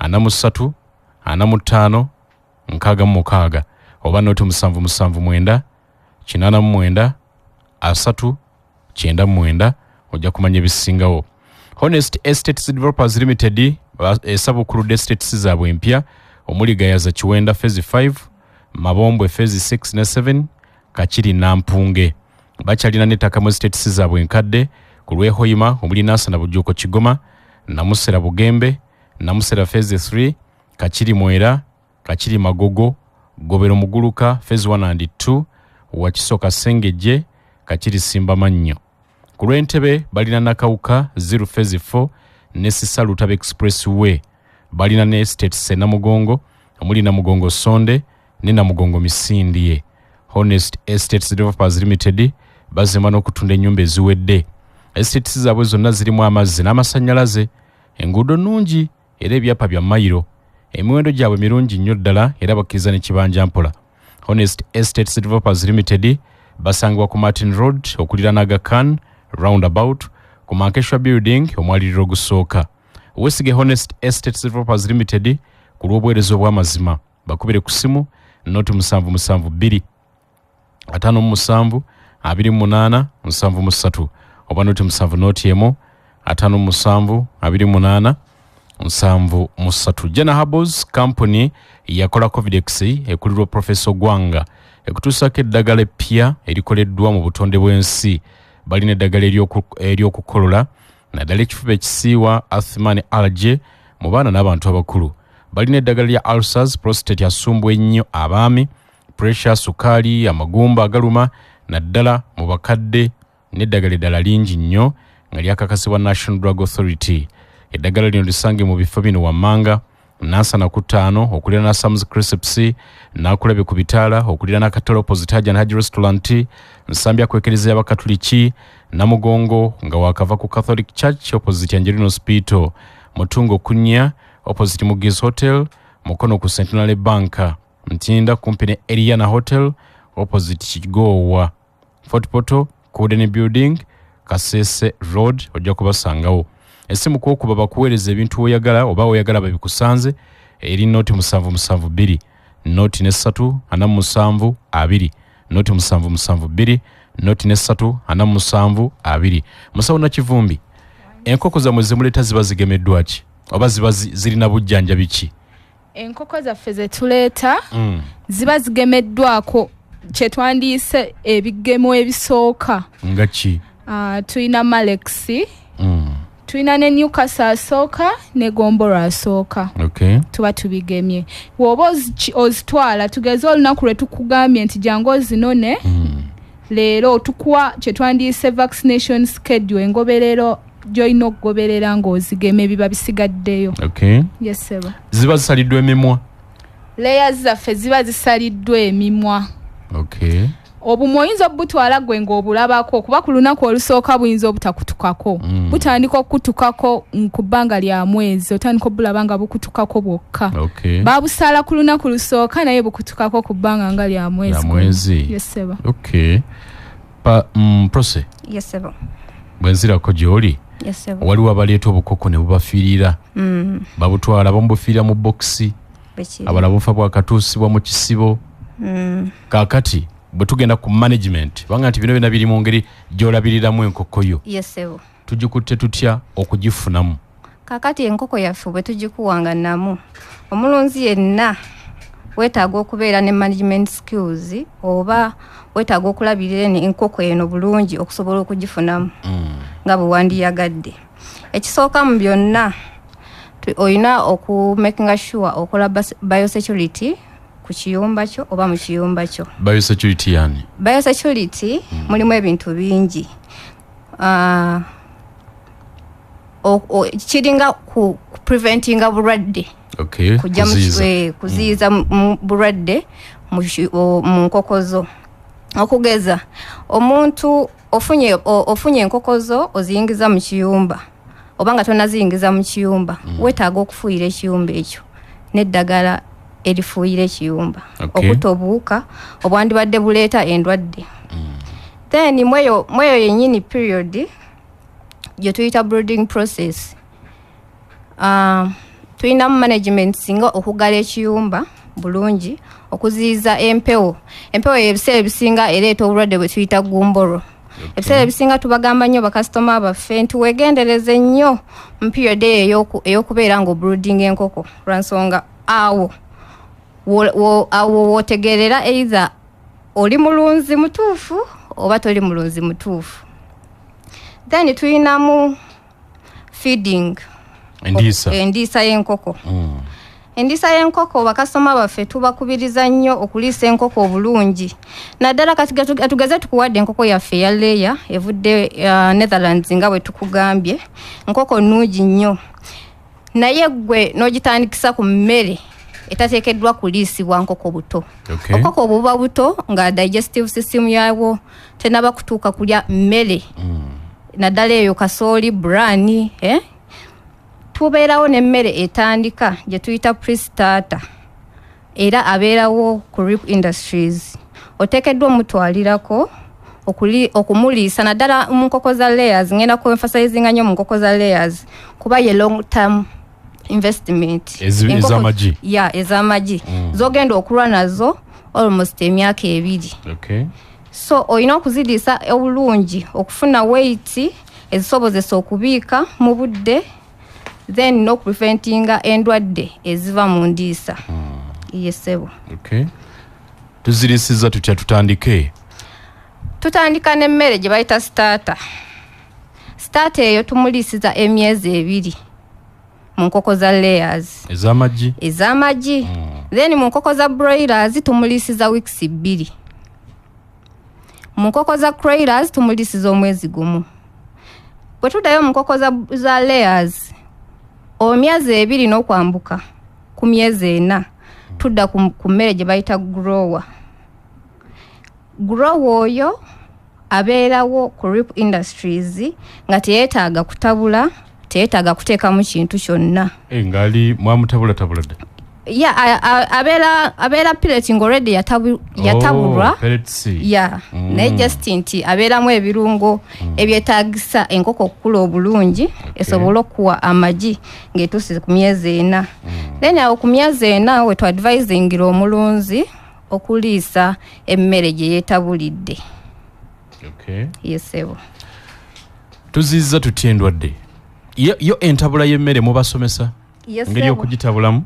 43 45 66 oba noti 779 89 3 99 ojja kumanya ebisingawo. Honest Estates Developers Limited esabukulu estates zaabwe empya omuli Gayaza Kiwenda Phase 5, Mabombwe Phase 6 ne 7, Kachiri Nampunge. Bakyalina n'ettaka mu estates zaabwe enkadde ku lw'Ehoima omuli Nansana Bujuuko Kigoma, Namusera Bugembe, Namusera Phase 3, Kachiri Mwera, Kachiri Magogo, Gobero Muguluka Phase 1 and 2, Wakisoka Sengejje, Kachiri Simba Mannyo. Ku lw'Entebe balina Nakawuka 0 Phase 4 ne Sisa Lutabe Expressway. Balina ne Estates Namugongo omuli Namugongo Sonde ne Namugongo Misindye. Honest Estates Developers Limited bazima n'okutunda ennyumba eziwedde. Estates zaabwe zonna zirimu amazzi n'amasannyalaze, enguudo nnungi era ebyapa bya mayiro. Emiwendo gyabwe mirungi nnyo ddala era bakkiriza ne kibanja mpola. Honest Estates Developers Limited basangibwa ku Martin Road okulira Naga Khan roundabout ku Mankeshwa Building omwaliriro ogusooka. Wesige Honest Estates Developers Limited ku lw'obuweereza obw'amazima bakubire ku ssimu noti 772 57 28 73 oba noti 7 noti emu 57 28 773. Jana Herbals company yakola Covidex ekulirwa Professor Gwanga ekutusako eddagala eppya erikoleddwa mu butonde bw'ensi. Balina eddagala ery'okukolola naddala ekifuba ekisiiwa asthma ne allergy mu baana n'abantu abakulu. Balina eddagala lya ulcers, prostate asumbwa ennyo abaami, pressure, sukaali, amagumba agaluma naddala mu bakadde n'eddagala eddala lingi nnyo nga lyakakasibwa National Drug Authority. Eddagala lino lisange mu bifo bino wammanga, Nansana ku 5, okulira na Sam's Crescent, Nakulabe ku Bitaala, okulira na Katolo opposite Hajj and Hajj Restaurant, Nsambya kwekereza y'Abakatuliki, Namugongo nga wakava ku Catholic Church opposite Angelino Hospital, Mutungo Kunya opposite Mugiz Hotel, Mukono ku Centenary Bank, Mtinda kumpi ne Eliana Hotel opposite Kigowa, Fort Poto Kuden Building, Kasese Road ojja kubasangawo. Esimu kwokuba bakuweereza ebintu oyagala oba oyagala babikusanze eri noti 772 noti ne 3 47 2 noti 772 noti ne 3 47 2. Musawo na Kivumbi, enkoko za mwezi muleta ziba zigemeddwa ki oba ziba zirina bujjanja biki? Enkoko zaffe ze tuleeta ziba zigemeddwako kye twandiise ebigemo ebisooka nga ki? Tulina Malex, tulina ne Newcastle asooka ne Gomboro asooka. Okay. Tuba tubigemye. Woba ozitwala tugeze olunaku lwe tukugambye nti jangu ozinone, leero tukuwa kye twandiise vaccination schedule, engoberero gy'olina okugoberera ng'ozigeme biba bisigaddeyo. Okay. Yes, sir. Ziba zisaliddwa emimwa? Layers zaffe ziba zisaliddwa emimwa. Okay. Obumu oyinza obutwala gwe ng'obulabako kuba ku lunaku olusooka buyinza obutakutukako. Butandika okutukako ku bbanga lya mwezi, otandika obulaba nga bukutukako bwokka. Okay. Babusala ku lunaku lusooka naye bukutukako ku bbanga nga lya mwezi. Ya mwezi. Yes, sir. Okay. Prose. Yes, sir. Bwenzirako gy'oli. Yes, sir. Waliwo abaleeta obukoko ne bubafiirira. Babutwala bamubufiira mu bokisi. Abalala bufa bwakatuusibwa mu kisibo. Kaakati bwe tugenda ku management banga nti bino bina biri mu ngeri gy'olabiriramu enkoko yo. Yes, sir. Tugikutte tutya okugifunamu? Kaakati enkoko yaffe bwe tugikuwanga namu, omulunzi yenna weetaaga okubeera ne management skills oba weetaaga okulabirira enkoko eno bulungi okusobola okugifunamu nga bwe wandiyagadde. Ekisooka mu byonna oyina okumakinga sure okola biosecurity ku kiyumba kyo oba mu kiyumba kyo. Biosecurity yani? Biosecurity mulimu ebintu bingi. Kiringa ku preventinga bulwadde. Okay. Kuziiza bulwadde mu nkoko zo. Okugeza omuntu ofunye enkoko zo oziyingiza mu kiyumba oba nga tonaziyingiza mu kiyumba, weetaaga okufuuyira ekiyumba ekyo n'eddagala erifuuyira ekiyumba okutobuuka obwandibadde buleeta endwadde. Then mweyo yennyini period gye tuyita brooding process. Tulina mu management singa okugala ekiyumba bulungi, okuziiza empewo ebiseera ebisinga ereeta obulwadde bwe tuyita gumboro. Ebiseera ebisinga tubagamba nnyo bakasitoma baffe nti weegendereze nnyo mu period ey'okubeera ng'obrooding enkoko lwansonga awo wootegerera either oli mulunzi mutuufu oba toli mulunzi mutuufu. Then tulinamu feeding, endiisa y'enkoko. Endiisa y'enkoko bakasitoma baffe tubakubiriza nnyo okuliisa enkoko obulungi. Naddala kati tugeze tukuwadde enkoko yaffe ya leya evudde Netherlands nga bwe tukugambye, nkoko nnungi nnyo. Naye gwe n'ogitandikisa ku mmere etateekeddwa kuliisibwa nkoko buto. Okay. Okoko buba buto nga digestive system yawo tenaba kutuuka kulya mmere. Naddala eyo kasooli, brani, tubeerawo n'emmere etandika gye tuyita pre-starter era abeerawo ku RIP Industries. Oteekeddwa omutwalirako okumuliisa naddala mu nkoko za layers. Ngenda ku emphasizinga nnyo mu nkoko za layers kuba ye long term investment. Ez'amagi? Ya, ez'amagi. Zogenda okulwa nazo almost emyaka 2. Okay. So oyina okuziriisa obulungi okufuna weight ezisobozesa okubiika mu budde then no preventinga endwadde eziva mu ndiisa. Yesebo. Okay. Tuzirisiza tutya tutandike? Tutandika n'emmere gye bayita starter. Starter eyo tumulisiza emyezi 2 mu nkoko za layers. Ez'amagi. Then mu nkoko za broilers tumulisiza weeks 2. Mu nkoko za broilers tumulisiza omwezi gumu. Bwe tuddayo mu nkoko za layers omyezi 2 n'okwambuka ku myezi 4 tudda ku mmere gye bayita grower. Grower oyo abeerawo ku RIP Industries nga teyeetaaga kutabula, teyeetaaga kuteekamu kintu kyonna. Ngali mwamutabula dda. Abeera pillating already yatabulwa. Naye just nti abeeramu ebirungo ebyetaagisa enkoko okukula obulungi esobole okuwa amagi ng'etuuse ku myezi 4. Then awo ku myezi 4 we twadvisingira omulunzi okuliisa emmere gye yeetabulidde. Okay. Yesebo. Tuziza tutya endwadde? Yo entabula y'emmere mubasomesa? Ngeri okugitabulamu?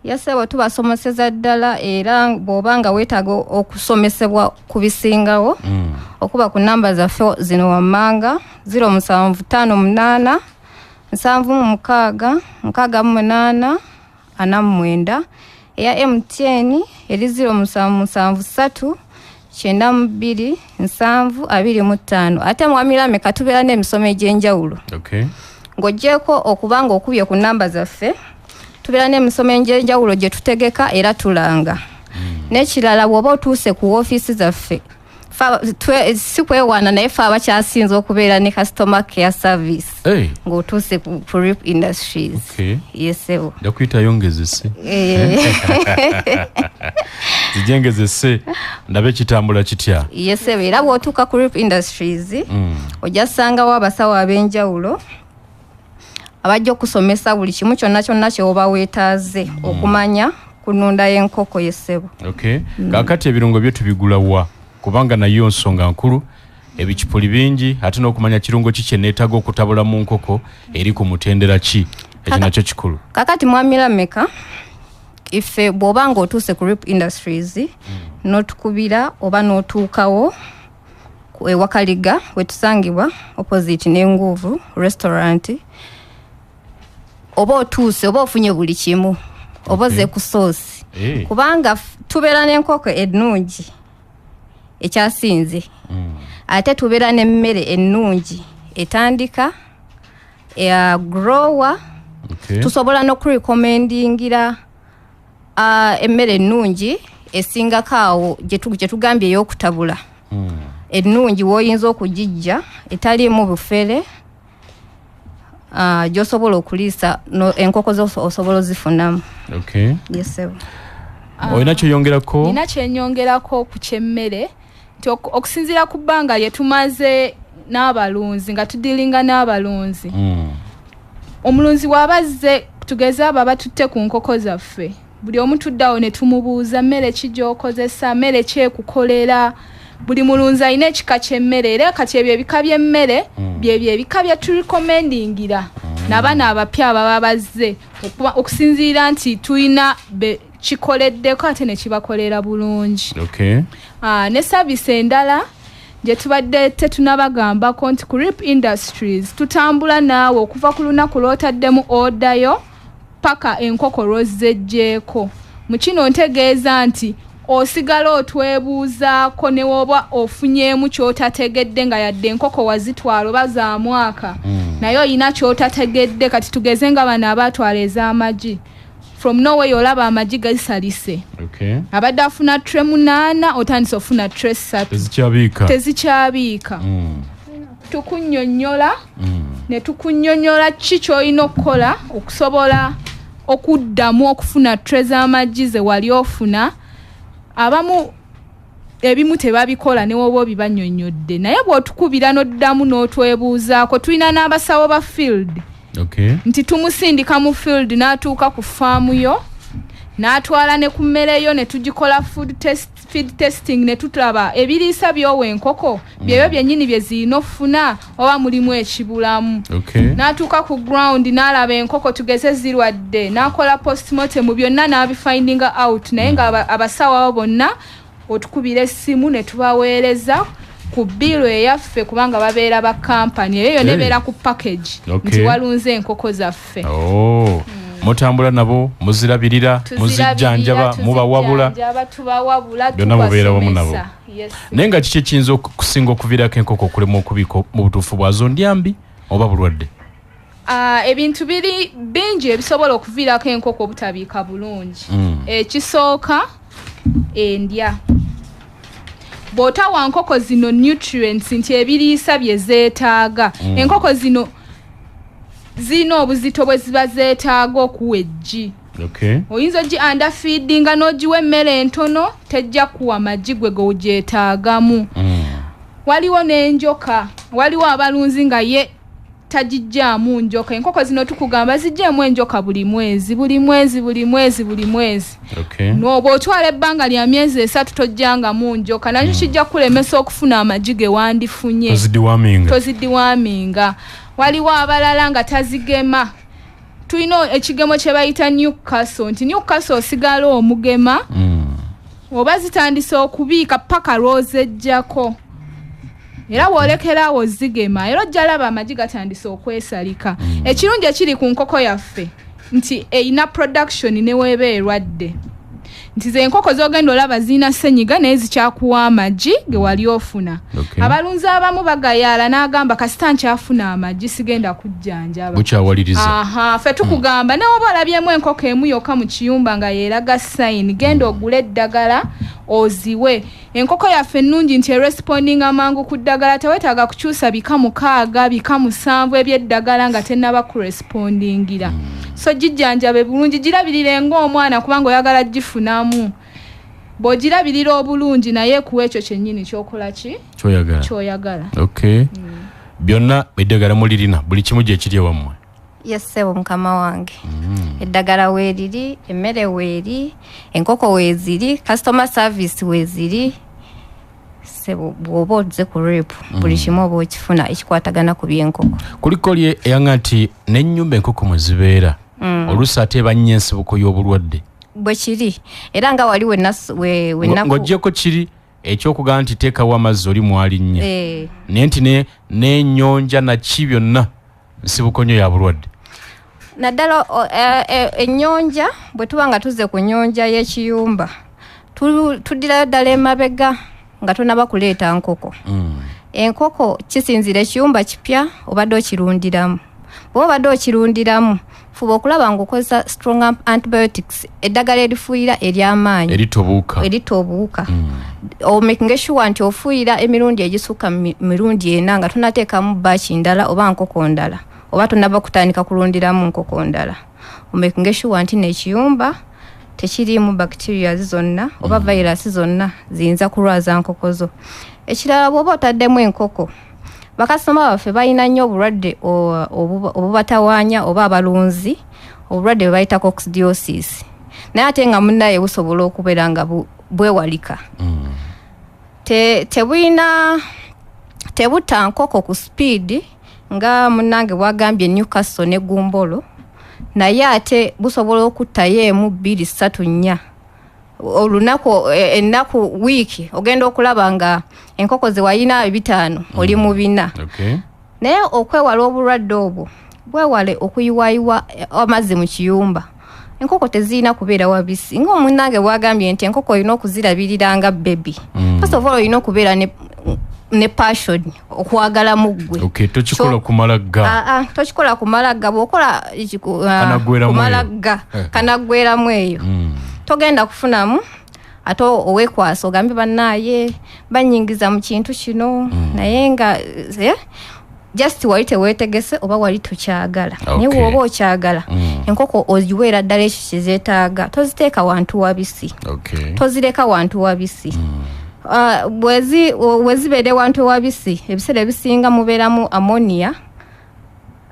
Yesebo tubasomeseza ddala era bw'obanga weetaaga okusomesebwa ku bisingawo okuba ku namba zaffe zino wammanga 0758 766 68 49 eya MTN eri 0773 92 725 ate Mwamilame katubeera n'emisomo egy'enjawulo. Okay. Ng'oggyeko okubanga okubye ku namba zaffe tubeera n'emisomo egy'enjawulo gye tutegeka era tulanga. N'ekirala bw'oba otuuse ku woofiisi zaffe si kwewaana naye ffe abakyasinze okubeera ne customer care service ng'otuuse ku RIP Industries. Yesebo. Ndakuyitayo ngezese. Zijengezese ndabe kitambula kitya. Yesebo era bw'otuuka ku RIP Industries ojja sangawo abasawo ab'enjawulo abajja okusomesa buli kimu kyonna kyoba weetaaze okumanya kununda y'enkoko. Yesebo. Okay. Kakati ebirungo byo tubigula wa? Kubanga nayo nsonga nkulu ebikipuli bingi ate n'okumanya kirungo ki kye neetaaga okutabula mu nkoko eri ku mutendera ki ekyo nakyo kikulu. Kakati Mwamirameka ife bw'obanga otuuse ku RIP Industries n'otukubira oba n'otuukawo ewakaliga wetusangibwa opposite n'enguvu restaurant oba otuuse oba ofunye buli kimu oba oze ku soosi kubanga tubeera n'enkoko ennungi ekyasinze ate tubeera n'emmere ennungi etandika ya grower. Tusobola n'okurecommendingira emmere ennungi esingako awo gye tugambye ey'okutabula ennungi w'oyinza okugijja etaliimu bufere gy'osobola okuliisa enkoko zo osobola ozifunamu. Yesebo. Olina kyoyongerako? Nina kyenyongerako ku kyemmere nti okusinziira ku bbanga lye tumaze n'abalunzi nga tudilinga n'abalunzi. Omulunzi w'abazze tugeze abo abatutte ku nkoko zaffe buli omu tuddawo ne tumubuuza mmere ki gy'okozesa, mmere ki ekukolera. Buli mulunzi alina ekika ky'emmere era kati ebyo ebika by'emmere byebyo ebika bye turecommendingira n'abaana abapya ababa bazze okusinziira nti tulina kikoleddeko ate ne kibakolera bulungi. Ne saavisi endala gye tubadde tetunabagambako nti ku RIP Industries tutambula naawe okuva ku lunaku lw'otaddemu odayo paka enkoko lw'ozzeggyeeko. Mu kino ntegeeza nti osigala otwebuuzaako ne woba ofunyeemu ky'otategedde nga yadde enkoko wazitwala oba za mwaka naye olina ky'otategedde. Kati tugeze nga bano abaatwala ez'amagi from nowhere olaba amagi gasalise. Abadde afuna tray 8 otandise ofuna tray 3 tezikyabiika. Tukunnyonnyola ne tukunnyonnyola ki ky'olina okukola okusobola okuddamu okufuna tray z'amagi ze wali ofuna. Abamu ebimu tebabikola ne woba obibannyonnyodde naye bw'otukubira n'oddamu n'otwebuuzaako tulina n'abasawo ba field nti tumusindika mu field n'atuuka ku faamu yo n'atwala ne ku mmere yo ne tugikola feed testing ne tutulaba ebiriisa by'owa enkoko byebyo byennyini bye zirina okufuna oba mulimu ekibulamu. N'atuuka ku ground n'alaba enkoko tugeze zirwadde n'akola postmortem byonna n'abifindinga out naye nga abasawo abo bonna otukubira essimu ne tubaweereza ku biiro eyaffe kubanga babeera ba kampani eyo nebeera ku package nti walunze enkoko zaffe. Mutambula nabo muzirabirira muzijjanjaba mubawabula byonna mubeera wamu nabo. Naye nga kiki ekiyinza okusinga okuviirako enkoko okulema okubika mu butuufu bwazo ndyambi oba bulwadde? Ebintu biri bingi ebisobola okuviirako enkoko obutabiika bulungi. Ekisooka endya. Bw'otawa nkoko zino nutrients nti ebiriisa bye zeetaaga. Enkoko zino zino obuzito bwe ziba zeetaaga okuwa eggi. Oyinza oggi underfeedinga n'ogiwa emmere entono tejja kuwa magi gwe g'ogyetaagamu. Waliwo n'enjoka. Waliwo abalunzi nga ye tagijjaamu njoka. Enkoko zino tukugamba zijjeemu enjoka buli mwezi. N'oba otwala ebbanga lya myezi 3 tojjangamu njoka nakyo kijja kulemesa okufuna amagi ge wandifunye. Tozidiwaaminga. Waliwo abalala nga tazigema. Tulina ekigemo kye bayita Newcastle nti Newcastle osigala omugema oba zitandise okubiika paka lw'ozeggyako. Era bw'olekerawo zigema era ojja laba amagi gatandise okwesalika. Ekirungi ekiri ku nkoko yaffe nti eyina production ne weeba erwadde. Nti ze enkoko z'ogenda olaba zirina ssenyiga naye zikyakuwa amagi ge wali ofuna. Abalunzi abamu bagayaala n'agamba kasita nkyafuna amagi sigenda kujjanjaba. Bukyawaliriza. Ffe tukugamba nawe oba olabyemu enkoko emu yokka mu kiyumba nga yeeraga sign genda ogule eddagala oziwe. Enkoko yaffe ennungi nti responding amangu ku ddagala tewetaaga kukyusa bika 6 bika 7 eby'eddagala nga tennaba kurespondingira. So gijjanjabe bulungi girabirire ng'omwana kubanga oyagala gifunamu. Bw'ogirabirira obulungi naye kuwa ekyo kyennyini kyokola ki? Kyoyagala. Byonna eddagala mulirina buli kimu gye kiri ewammwe? Yes sebo mukama wange. Eddagala weeriri, emmere weeri, enkoko weeziri, customer service weeziri. Sebo bw'oba ozze ku rep buli kimu oba okifuna ekikwatagana ku by'enkoko. Kuliko lye eyanga nti n'ennyumba enkoko mwe zibeera oluusi ate eba nnyo ensibuko y'obulwadde. Bwe kiri era nga wali ng'oggyeko kiri ekyokugamba nti teekawo amazzi oli mwali nnyo naye nti n'ennyonja naki byonna nsibuko nnyo ya bulwadde. Naddala ennyonja bwe tuba nga tuzze ku nnyonja y'ekiyumba tuddirayo ddala emabega nga tonaba kuleeta nkoko. Enkoko kisinzira ekiyumba kipya obadde okirundiramu. Bw'oba obadde okirundiramu fuba okulaba ng'okozesa strong antibiotics eddagala erifuuyira ery'amaanyi eritobuuka. Making sure nti ofuuyira emirundi egisukka mirundi 4 nga tonateekamu baachi ndala oba nkoko ndala oba tonaba kutandika kulundiramu nkoko ndala. Making sure nti n'ekiyumba tekirimu bacteria zonna oba virus zonna ziyinza kulwaza nkoko zo. Ekirala bw'oba otaddemu enkoko bakasoma baffe balina nnyo obulwadde obubatawaanya oba abalunzi obulwadde bwe bayita coccidiosis naye ate nga munnaye busobola okubeera nga bwewalika. Tebutta nkoko ku speed nga munnange bwagambye Newcastle ne Gumbolo naye ate busobola okuttayo 1 2 3 4 olunaku ennaku wiiki ogenda okulaba nga enkoko ze wayina 5 oli mu 4. Naye okwewala obulwadde obwo bwewale okuyiwayiwa amazzi mu kiyumba. Enkoko tezirina kubeera wabisi ng'omunnange bwagambye nti enkoko olina okuzirabirira nga baby. First of all olina okubeera ne passion okwagala muggwe. Tokikola kumala ga. Tokikola kumala ga bw'okola kumala ga kanagweramu eyo. Togenda kufunamu ate owekwasa ogambe bannaaye banyingiza mu kintu kino naye nga just wali teweetegese oba wali tokyagala. Naye bw'oba okyagala enkoko oziweera ddala ekyo kizeetaaga toziteeka wantu wabisi. Tozireka wantu wabisi. Bwezibeere wantu wabisi ebiseera ebisinga mubeeramu ammonia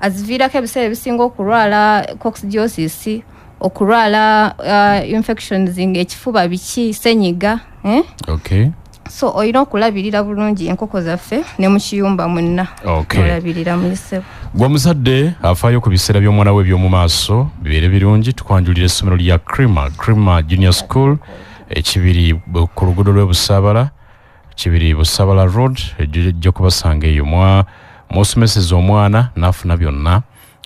aziviirako ebiseera ebisinga okulwala coccidiosis okulwala infections ng'ekifuba biki senyiga Okay. So oyina okulabirira bulungi enkoko zaffe ne mu kiyumba mwenna. Okay. Olabirira mu ssebo. Gwa muzadde afaayo ku biseera by'omwana we by'omu maaso bibeere birungi tukwanjulira essomero lya Crema Junior School ekibiri ku luguudo lw'Ebusaabala kibiri Busaabala Road ejja kubasanga eyo mw'osomeseza omwana n'afuna byonna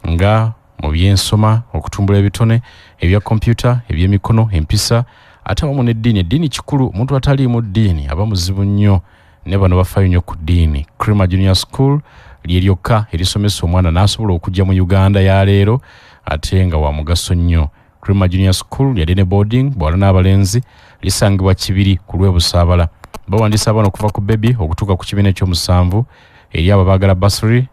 nga mu by'ensoma okutumbula ebitone ebya kompyuta eby'emikono empisa ate wamu n'eddiini kikulu omuntu atali mu ddiini aba muzibu nnyo ne bano bafaayo nnyo ku ddiini. Crema Junior School lye lyokka erisomesa omwana n'asobola okujja mu Uganda ya leero ate nga wa mugaso nnyo. Crema Junior School yali ne boarding bwala n'abalenzi lisangibwa kibiri ku lw'Ebusaabala. Bawandiisa abaana okuva ku baby okutuuka ku kibiina ekyomusanvu eri abo baagala bursary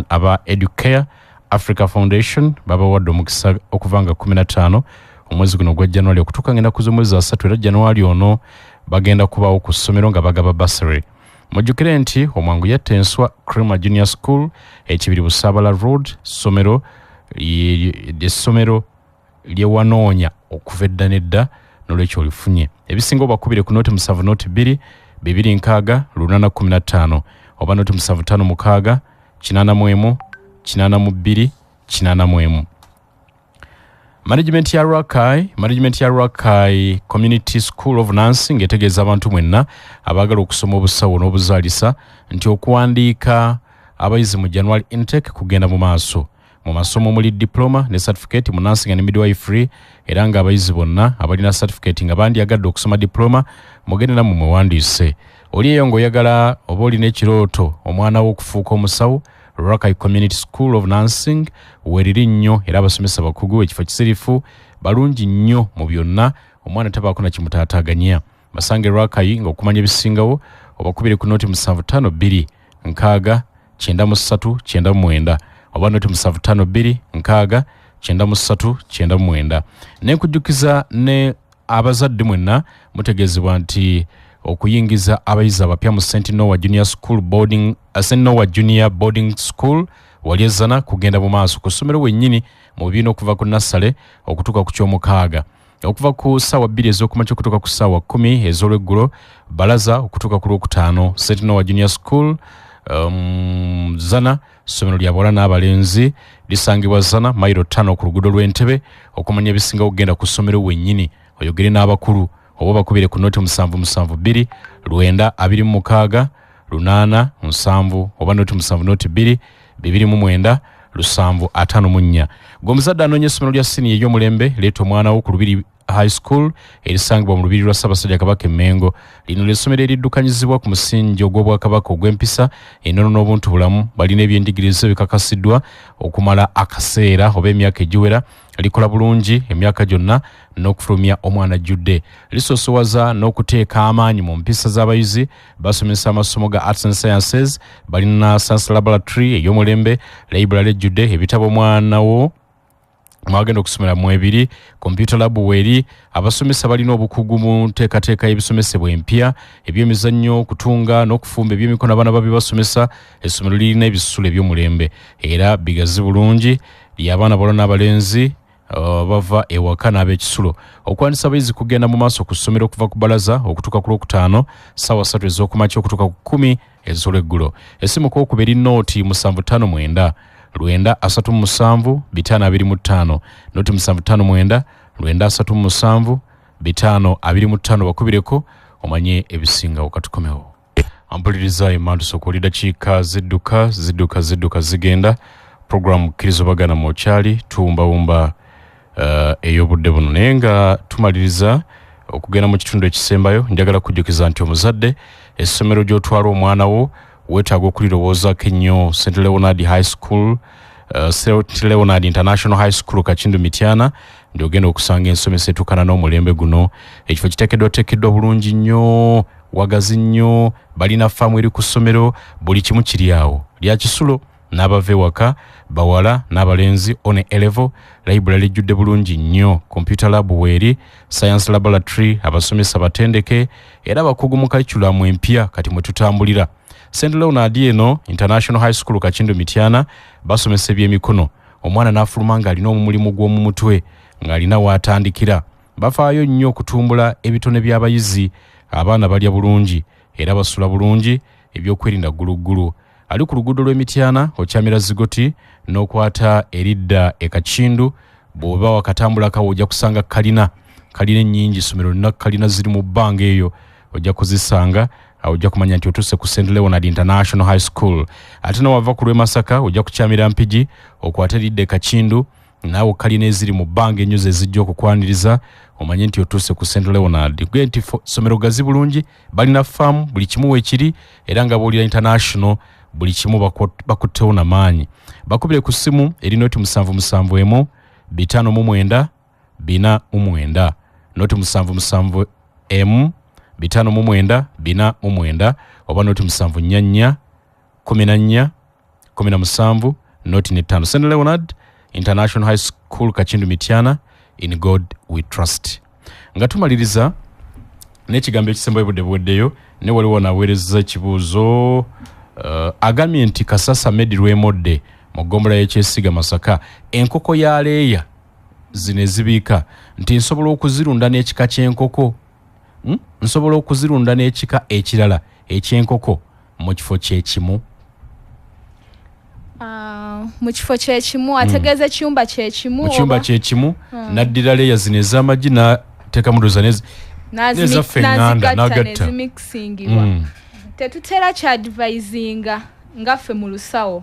aba Educare Africa Foundation babawadde omukisa okuva nga 15 omwezi guno gwa January okutuuka ng'ennaku z'omwezi wa 3 era January ono bagenda kubaawo ku ssomero nga bagaba bursary. Mujjukire nti omwangu yattenswa Crema Junior School ekibiri Busaabala Road ssomero lyewanoonya okuva edda n'edda n'olwekyo olifunye. Ebisinga obakubire ku noti 7 noti 2 2 815 oba noti 7 5 81 82 Management ya Rakai Community School of Nursing etegeeza abantu mwenna abaagala okusoma obusawo n'obuzaalisa nti okuwandiika abayizi mu January intake kugenda mu maaso. Mu masomo muli diploma ne certificate mu nursing and midwifery era nga abayizi bonna abalina certificate nga bandyagadde okusoma diploma mugende namwe mwewandiise. Oli eyo ng'oyagala oba olina ekirooto omwana wo okufuuka omusawo Rakai Community School of Nursing weriri nnyo era abasomesa bakugu ekifo kisirifu balungi nnyo mu byonna omwana tabaako na kimutaataaganya. Basange Rakai ng'okumanya ebisingawo obakubire ku noti 752 6 93 99 oba noti 752 6 93 99. Nekujjukiza ne abazadde mwenna mutegeezebwa nti okuyingiza abayizi abapya mu St. Noah Junior Boarding School walyezana kugenda mu maaso ku ssomero wennyini mu bibiina okuva ku nassale okutuuka ku ky'omukaaga okuva ku ssaawa 2 ez'okumakya okutuuka ku ssaawa 10 ez'olweggulo balaza okutuuka ku lwokutaano. St. Noah Junior School Zana ssomero lya bawala n'abalenzi lisangibwa Zana mayiro 5 ku luguudo lw'Entebe. Okumanya ebisinga okugenda ku ssomero wennyini oyogere n'abakulu oba bakubire ku noti 772 926 8 oba noti 7 noti 2 29 754. Gomuzadde anoonya essomero lya siniya ery'omulembe leeta omwana wo ku Lubiri High School erisangibwa mu Lubiri lwa Ssaabasajja Kabaka Emmengo. Lino ly'essomero eriddukanyizibwa ku musingi ogw'Obwakabaka ogw'empisa ennono n'obuntu bulamu balina ebyendigiriza ebikakasiddwa okumala akaseera oba emyaka egiwera likola bulungi emyaka gyonna n'okufulumya omwana ajjudde. Lisoosowaza n'okuteeka amaanyi mu mpisa z'abayizi basomesa amasomo ga Arts and Sciences balina Science Laboratory ey'omulembe library ejjudde ebitabo omwana wo mwagenda okusomera mu ebiri computer lab weri abasomesa balina obukugu mu nteekateeka y'ebisomesebwa empya ebyemizannyo kutunga n'okufumba ebyemikono abaana babi basomesa. Essomero lirina ebisulo eby'omulembe era bigazi bulungi ly'abaana bawala n'abalenzi bava ewaka n'ab'ekisulo. Okuwandiisa abayizi kugenda mu maaso ku ssomero okuva ku balaza okutuuka ku lwokutaano ssaawa 3 ez'okumakya okutuuka ku 10 ez'olweggulo. Essimu k'okuba eri nooti 759 937 525 noti 759 937 525 bakubireko omanye ebisingawo katukomewo. Ampuliriza emantu sokolida dakiika zidduka zigenda program kkirizo bagana mu kyali tuwumbawumba ey'obudde buno naye nga tumaliriza okugenda mu kitundu ekisembayo njagala kujjukiza nti omuzadde essomero gy'otwala omwana wo weetaaga okulirowoozaako ennyo St. Leonard High School St. Leonard International High School Kakindu Mityana ndiogenda okusanga ensomesa etuukana n'omulembe guno. Ekifo kiteekeddwa bulungi nnyo wagazi nnyo balina faamu eri ku ssomero buli kimu kiri awo lya kisulo n'abava ewaka bawala n'abalenzi on A-level library ejjudde bulungi nnyo computer lab weeri science laboratory abasomesa batendeke era bakugu mu curriculum empya kati mwe tutambulira. St. Leonard eno International High School Kakindu Mityana basomesa ebyemikono omwana n'afuluma nga alina omulimu gw'omu mutwe ng'alina w'atandikira. Bafaayo nnyo okutumbula ebitone by'abayizi, abaana balya bulungi era basula bulungi, ebyokwerinda gguluggulu. Ali ku luguudo lw'Emityana okyamira Zigoti n'okwata eridda e Kakindu, bw'oba wakatambulako ojja kusanga kalina ennyingi, ssomero lina kalina ziri mu bbanga eyo, ojja kuzisanga. Ojja kumanya nti otuuse ku St Leonard International High School. Ate n'owava ku Lwemasaka ojja kukyamira Mpigi okwata eridda e Kakindu, naawe kalina eziri mu bbanga ennyo ze zijja okukwaniriza, omanye nti otuuse ku St Leonard. Gwe nti ssomero gazi bulungi, balina faamu, buli kimu weekiri, era nga bw'olira international buli kimu bakuttewo n'amaanyi. Bakubire ku ssimu eri noti 771 599 499, noti 771 599 499, oba noti 744 14 17 noti 5. St Leonard International High School, Kakindu, Mityana. In God we trust. Nga tumaliriza n'ekigambo ekisembayo budde ne waliwo naweereza ekibuuzo agambye nti Kasasa Medi Lwemodde mu ggombolola y'Ekyesiga Masaka, enkoko ya leeya zino ezibiika nti nsobola okuzirunda n'ekika ky'enkoko, nsobola okuzirunda n'ekika ekirala eky'enkoko mu kifo kyekimu. Mu kifo kyekimu ategeeza ekyumba kyekimu, mu kyumba kyekimu naddira leeya zino ez'amagi n'ateeka mu ddoza n'ezaffe eŋŋanda n'agatta. Tetutera kyadvisinga ngaffe mu lusawo,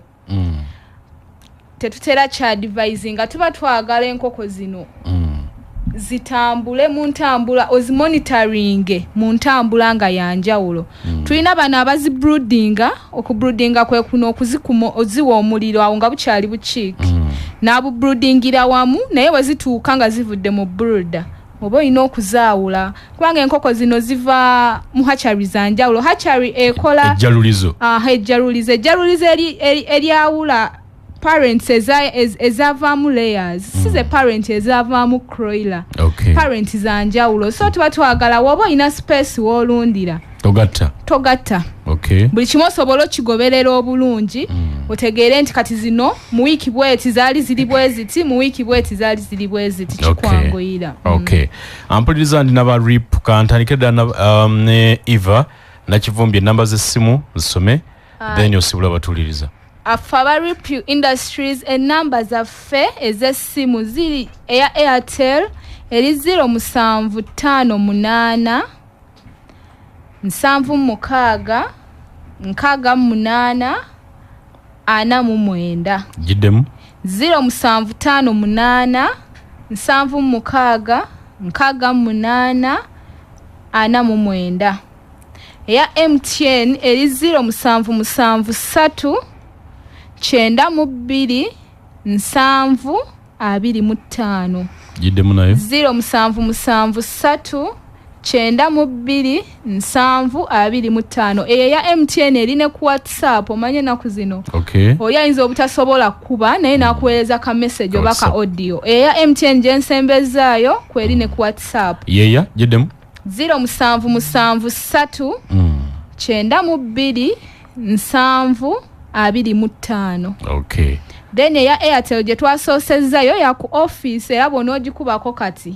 tetutera kyadvisinga, tuba twagala enkoko zino zitambule mu ntambula, ozimonitoringe mu ntambula nga yanjawulo. Tulina bano abazibroodinga, okubroodinga kwe kuno okuzikuma oziwa omuliro awo nga bukyali bukiiki, n'abubroodingira wamu, naye wezituuka nga zivudde mu brooder oba olina okuzaawula, kubanga enkoko zino ziva mu hatchery za njawulo. Hatchery ekola ejjalulizo, ejjalulizo eryawula parents ezavaamu layers, si ze parent ezavaamu croiler. Parent za njawulo, so tuba twagala woba olina space w'olundira togatta. Buli kimu osobola okigoberera obulungi, otegeere nti kati zino mu wiiki bweti zaali ziri bwe ziti, mu wiiki bweti zaali ziri bwe ziti, kikwanguyira. Ampuliriza ndi naba rip kantandike ddala ne Eva Nakivumbi, ennamba z'essimu zisome then osibula batuliriza. Affe aba Ripu Industries ennamba zaffe ez'essimu ziri eya Airtel eri 0758 7 6 49 giddemu 0758 7 6 49. Eya MTN eri 0773 92 725 giddemu nayo 0773 92 725. Eyo ya MTN erine ku WhatsApp, omanye naku zino oli ayinza obutasobola kuba naye nakuweereza ka message oba ka audio. Eyo ya MTN gyensembezaayo kwerine ku WhatsApp yeya giddemu 0773 92 725. Then eya Airtel gye twasoosezzayo ya ku office era bw'ona ogikubako kati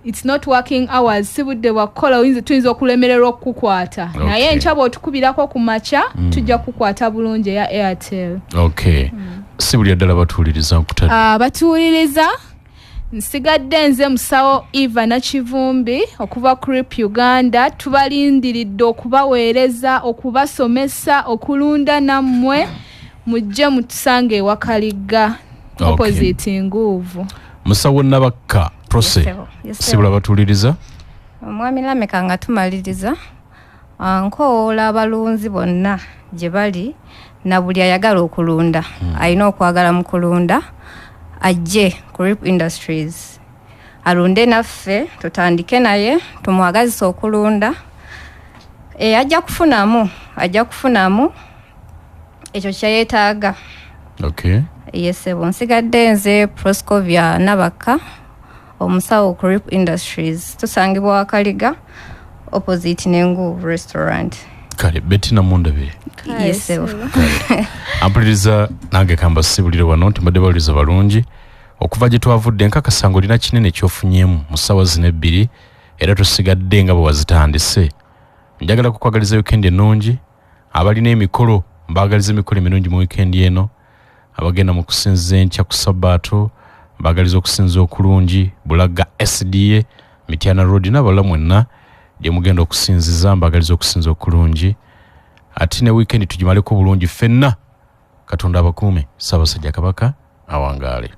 it's not working hours, si budde bwakukola tuyinza okulemererwa okukukwata, naye enkya bw'otukubirako ku makya tujja kukwata bulungi eya Airtel. Si buli ddala batuwuliriza nkutadde batuwuliriza. Nsigadde nze musawo Eva Nakivumbi okuva ku Ripu Uganda. Tubalindiridde okubaweereza, okubasomesa, okulunda nammwe mujje mutusange ewakaliga opposite Nguuvu. Musawo Nabakka Prose sibula batuwuliriza. Omwami Lameka nga tumaliriza nkoola abalunzi bonna gye bali na buli ayagala okulunda alina okwagala mu kulunda ajje ku Ripu Industries alunde naffe tutandike naye tumwagazisa okulunda. Ajja kufunamu ekyo kyeyeetaaga. Yesebo nsigadde nze Proscovia Nabakka omusawo ku Ripu Industries, tusangibwa Wakaliga opposite n'Enguuvu restaurant. Kale Bettina Mundabire. Yesebo ampuliriza nange kamba sibulire wano nti mbadde bawuliriza balungi okuva gye twavudde nkakasa ng'olina kinene ky'ofunyemu mu ssaawa zino ebbiri era tosigadde nga bwe wazitandise. Njagala kukwagaliza wikendi ennungi. Abalina emikolo mbaagaliza emikolo emirungi mu wikendi eno. Abagenda mu kusinza enkya ku Sabbaato mbaagaliza okusinza okulungi. Bulaga SDA Mityana Road n'abalala mwenna gye mugenda okusinziza mbaagaliza okusinza okulungi. Ate ne wikendi tugimaleko bulungi ffenna. Katonda abakuume. Ssaabasajja Kabaka awangaale.